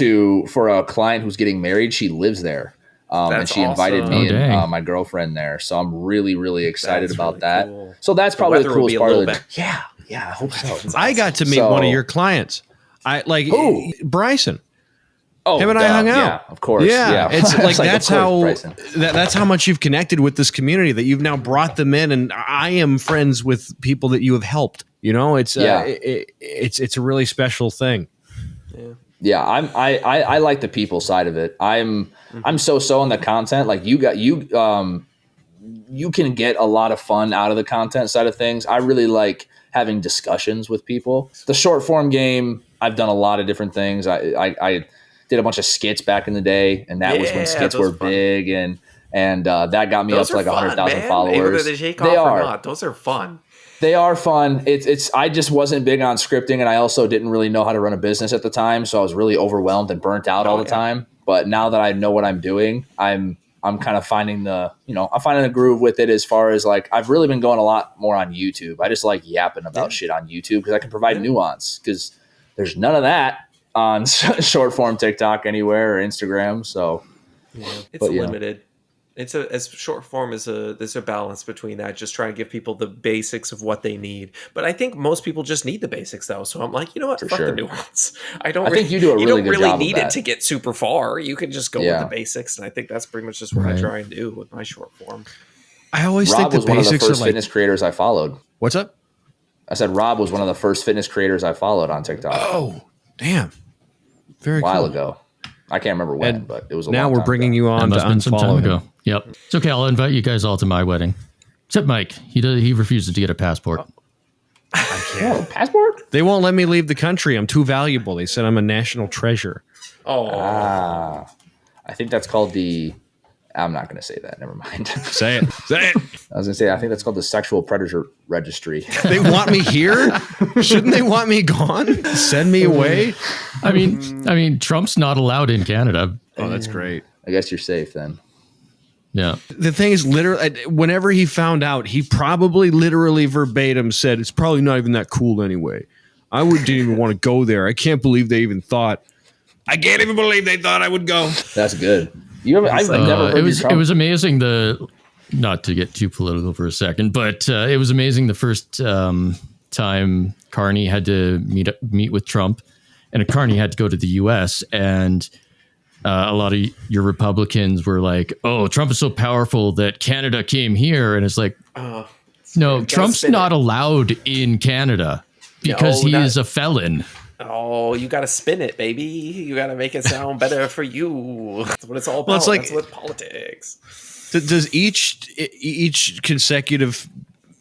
For a client who's getting married. She lives there, and she invited me and my girlfriend there. So I'm really, really excited about really that. Cool. So that's probably the coolest part of it. Yeah, I hope so. Awesome. I got to meet one of your clients. Bryson. Oh, him and I hung out. Yeah, of course. Yeah. It's like that's how much you've connected with this community, that you've now brought them in, and I am friends with people that you have helped. It's it's a really special thing. Yeah, I like the people side of it. I'm so on the content. Like you can get a lot of fun out of the content side of things. I really like having discussions with people. The short form game, I've done a lot of different things. I did a bunch of skits back in the day, and that was when skits were big, and that got me up to like 100,000 followers. They are. Those are fun. They are fun. I just wasn't big on scripting, and I also didn't really know how to run a business at the time, so I was really overwhelmed and burnt out all the time. But now that I know what I'm doing, I'm kind of finding I'm finding a groove with it, as far as like I've really been going a lot more on YouTube. I just like yapping about shit on YouTube because I can provide nuance, because there's none of that on short form TikTok anywhere or Instagram. So Yeah, it's limited. It's as short form as there's a balance between that. Just trying to give people the basics of what they need. But I think most people just need the basics though. So I'm like, you know what? Fuck the nuance. I think you do a really good job need it to get super far. You can just go with the basics. And I think that's pretty much just what I try and do with my short form. I always think the basics was one of the first fitness creators I followed. What's up? I said Rob was one of the first fitness creators I followed on TikTok. Oh, damn. Very a while ago. I can't remember when, but it was a long time ago. Now we're bringing you on to unfollow him. Yep. It's okay. I'll invite you guys all to my wedding. Except Mike. He refuses to get a passport. I can't. Passport? They won't let me leave the country. I'm too valuable. They said I'm a national treasure. I think that's called the... I'm not going to say that. Never mind. Say it. Say it. I was going to say, I think that's called the sexual predator registry. They want me here? Shouldn't they want me gone? Send me away? I mean, Trump's not allowed in Canada. Oh, that's great. I guess you're safe then. Yeah. The thing is, literally, whenever he found out, he probably literally verbatim said, it's probably not even that cool anyway. I didn't even want to go there. I can't believe they even thought. I can't even believe they thought I would go. That's good. I've never heard it was amazing not to get too political for a second, but it was amazing the first time Carney had to meet with Trump, and Carney had to go to the US, and a lot of your Republicans were like, oh, Trump is so powerful that Canada came here, and it's like, no, Trump's not allowed in Canada because he is a felon. Oh, you got to spin it, baby. You got to make it sound better for you. That's what it's all about. Well, it's like, that's what politics. Does each consecutive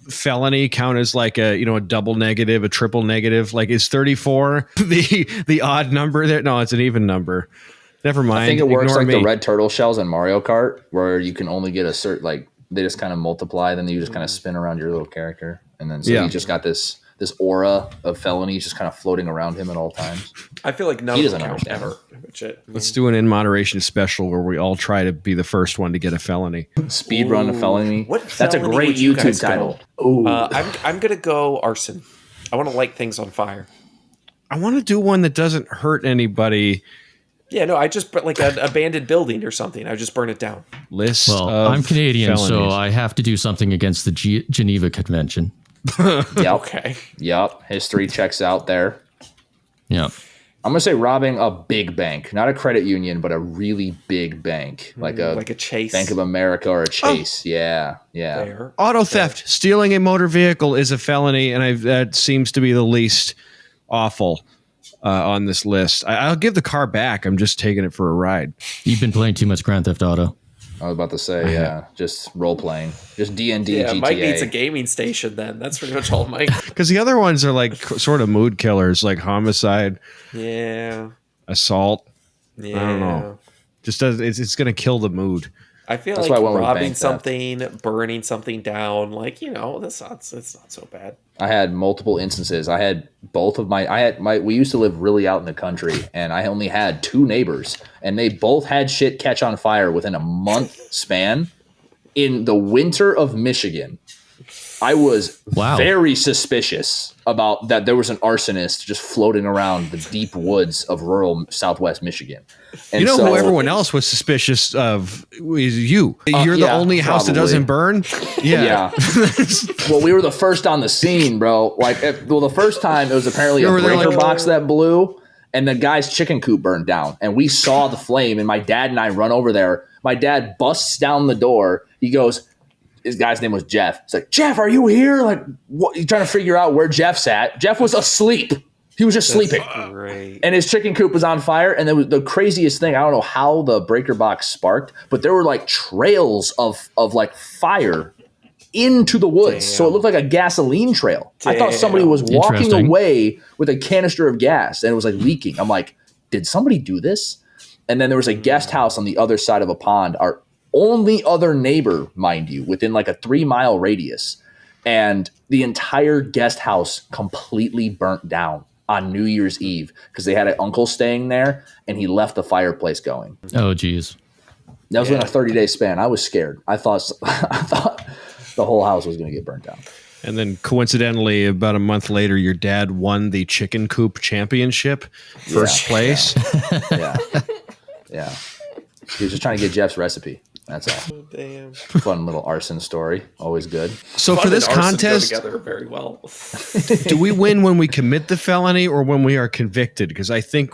felony count as like a double negative, a triple negative? Like, is 34 the odd number there? No, it's an even number. Never mind. I think it works like the red turtle shells in Mario Kart, where you can only get a certain, like, they just kind of multiply, then you just kind of spin around your little character, and then you just got this aura of felonies just kind of floating around him at all times. I feel like none of them count ever. Let's do an in moderation special where we all try to be the first one to get a felony. Speed run a felony. That's a great YouTube title. I'm gonna go arson. I want to light things on fire. I want to do one that doesn't hurt anybody. Yeah, no, I just like an abandoned building or something. I just burn it down. I'm Canadian, so I have to do something against the Geneva Convention. Okay. Yep. History checks out there. Yep. I'm gonna say robbing a big bank, not a credit union, but a really big bank, like a Chase, Bank of America, or a Chase. Yeah. Fair. Auto theft, stealing a motor vehicle is a felony, and that seems to be the least awful on this list. I'll give the car back. I'm just taking it for a ride. You've been playing too much Grand Theft Auto. I was about to say, just role playing, just D&D. Yeah, GTA. Mike needs a gaming station. Then that's pretty much all Mike. Because the other ones are like sort of mood killers, like homicide, assault. Yeah, I don't know. Just it's going to kill the mood. I feel that's like robbing something, burning something down, like it's not so bad. I had multiple instances. I had both of we used to live really out in the country, and I only had 2 neighbors, and they both had shit catch on fire within a month span in the winter of Michigan. I was very suspicious about that there was an arsonist just floating around the deep woods of rural Southwest Michigan. And who everyone else was suspicious of is you. You're the only house that doesn't burn? Yeah. Well, we were the first on the scene, bro. The first time it was apparently a breaker box that blew, and the guy's chicken coop burned down. And we saw the flame, and my dad and I run over there. My dad busts down the door. He goes... His guy's name was Jeff. It's like, Jeff, are you here? Like, what? You're trying to figure out where Jeff's at. Jeff was asleep. He was just sleeping. Great. And his chicken coop was on fire. And the craziest thing, I don't know how the breaker box sparked, but there were like trails of like fire into the woods. Damn. So it looked like a gasoline trail. Damn. I thought somebody was walking away with a canister of gas and it was like leaking. I'm like, did somebody do this? And then there was a guest house on the other side of a pond. Our only other neighbor, mind you, within like a 3-mile radius. And the entire guest house completely burnt down on New Year's Eve because they had an uncle staying there and he left the fireplace going. Oh, geez. That was in a 30-day span. I was scared. I thought the whole house was going to get burnt down. And then coincidentally, about a month later, your dad won the chicken coop championship, first place. Yeah. He was just trying to get Jeff's recipe. That's all. Oh, damn. Fun little arson story. Always good. So Fun for this and arson contest, go together very well. do we win when we commit the felony or when we are convicted? Because I think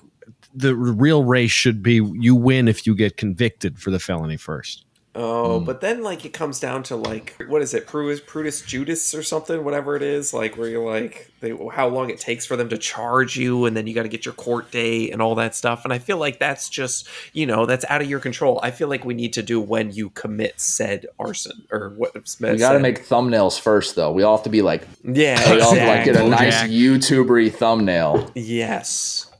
the real race should be you win if you get convicted for the felony first. Oh, but then like it comes down to like, what is it, Prudis Judice or something, whatever it is, like where you're like how long it takes for them to charge you, and then you got to get your court date and all that stuff. And I feel like that's just, that's out of your control. I feel like we need to do when you commit said arson or what. We got to make thumbnails first, though. We all have to be like, yeah, we all have to like exactly. get a nice YouTubery thumbnail. Yes,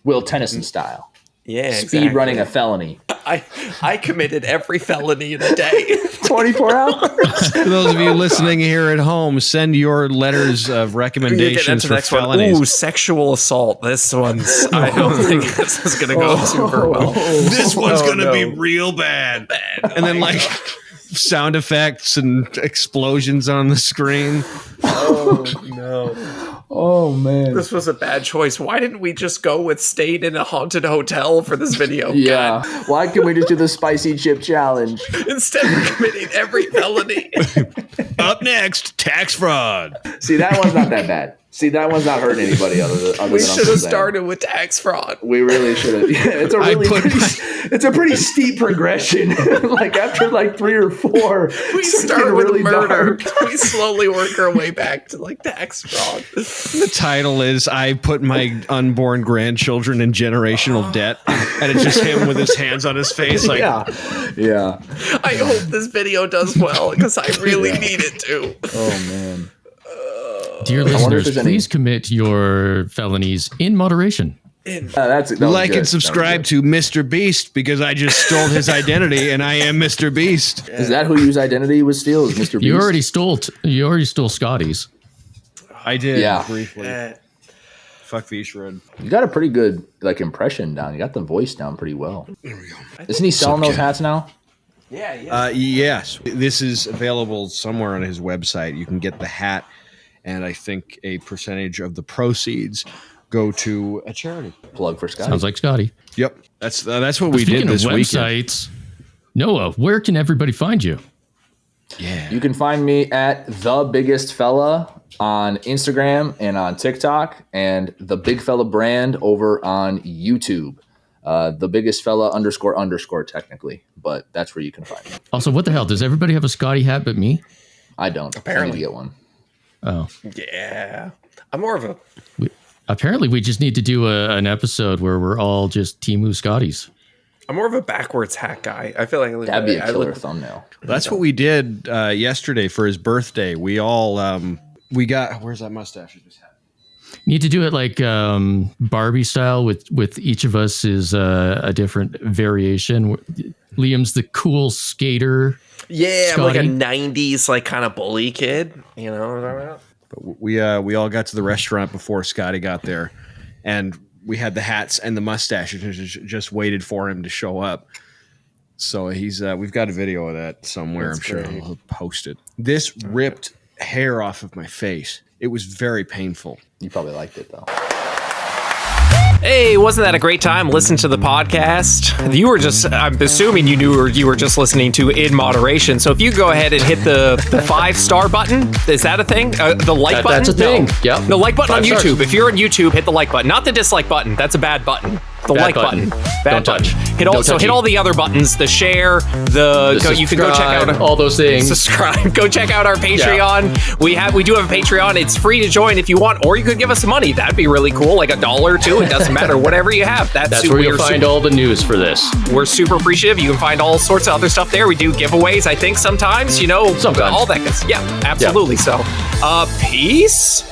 Will Tennyson style. Yeah, Speed running a felony. I committed every felony in a day. 24 hours. For those of you listening here at home, send your letters of recommendations for felonies. Ooh, sexual assault. This one's, I don't think this is going to go super well. This one's going to be real bad. And then like sound effects and explosions on the screen. Oh, no. Oh, man. This was a bad choice. Why didn't we just go with staying in a haunted hotel for this video? Yeah. God. Why can't we just do the spicy chip challenge? Instead of committing every felony. Up next, tax fraud. See, that one's not that bad. See, that one's not hurting anybody other than We should have started with tax fraud. We really should have. Yeah, it's a pretty steep progression. Like after like 3 or 4, we start with really murder. We slowly work our way back to like tax fraud. The title is I put my unborn grandchildren in generational debt, and it's just him with his hands on his face like yeah. I hope this video does well because I really need it to. Oh man. Dear listeners, please commit your felonies in moderation. Like and subscribe to Mr. Beast because I just stole his identity and I am Mr. Beast. Is that who whose identity was steal? Is Mr. Beast? You already stole Scotty's. I did. Yeah. Briefly. Fuck the Shred. You got a pretty good like impression down. You got the voice down pretty well. There we go. Isn't he selling those hats now? Yeah. Yes. This is available somewhere on his website. You can get the hat, and I think a percentage of the proceeds go to a charity. Plug for Scotty. Sounds like Scotty. Yep. That's what we did this websites, weekend. Noah, where can everybody find you? Yeah. You can find me at The Biggest Fella on Instagram and on TikTok, and The Big Fella Brand over on YouTube. The Biggest Fella __ technically, but that's where you can find me. Also, what the hell? Does everybody have a Scotty hat but me? I don't. Apparently. I need to get one. Oh. Yeah. I'm more of a... Apparently, we just need to do an episode where we're all just Temu Scotties. I'm more of a backwards hat guy. I feel like that'd be a killer thumbnail. That's what we did yesterday for his birthday. We all we got. Where's that mustache? Need to do it like Barbie style with each of us is a different variation. Liam's the cool skater. Yeah, Scotty. I'm like a 90s like kind of bully kid. You know what I'm talking about? But we all got to the restaurant before Scotty got there, and we had the hats and the mustaches just waited for him to show up. So he's we've got a video of that somewhere. That's I'm sure I'll post it. This ripped hair off of my face. It was very painful. You probably liked it though. Hey, wasn't that a great time listening to the podcast? You were just, I'm assuming you were just listening to In Moderation. So if you go ahead and hit the 5-star button, is that a thing? The like button? That's a thing. No. Yep. The like button 5 on YouTube. stars. If you're on YouTube, hit the like button. Not the dislike button. That's a bad button. The Bad like button. Bad Don't button. touch. Hit all the other buttons. The share. You can go check out all those things. Subscribe. Go check out our Patreon. Yeah. We do have a Patreon. It's free to join if you want, or you could give us some money. That'd be really cool, like $1 too. It doesn't matter. Whatever you have. That's where you'll find all the news for this. We're super appreciative. You can find all sorts of other stuff there. We do giveaways. I think sometimes. Sometimes. All that good stuff. Yeah, absolutely. Yeah. So, peace.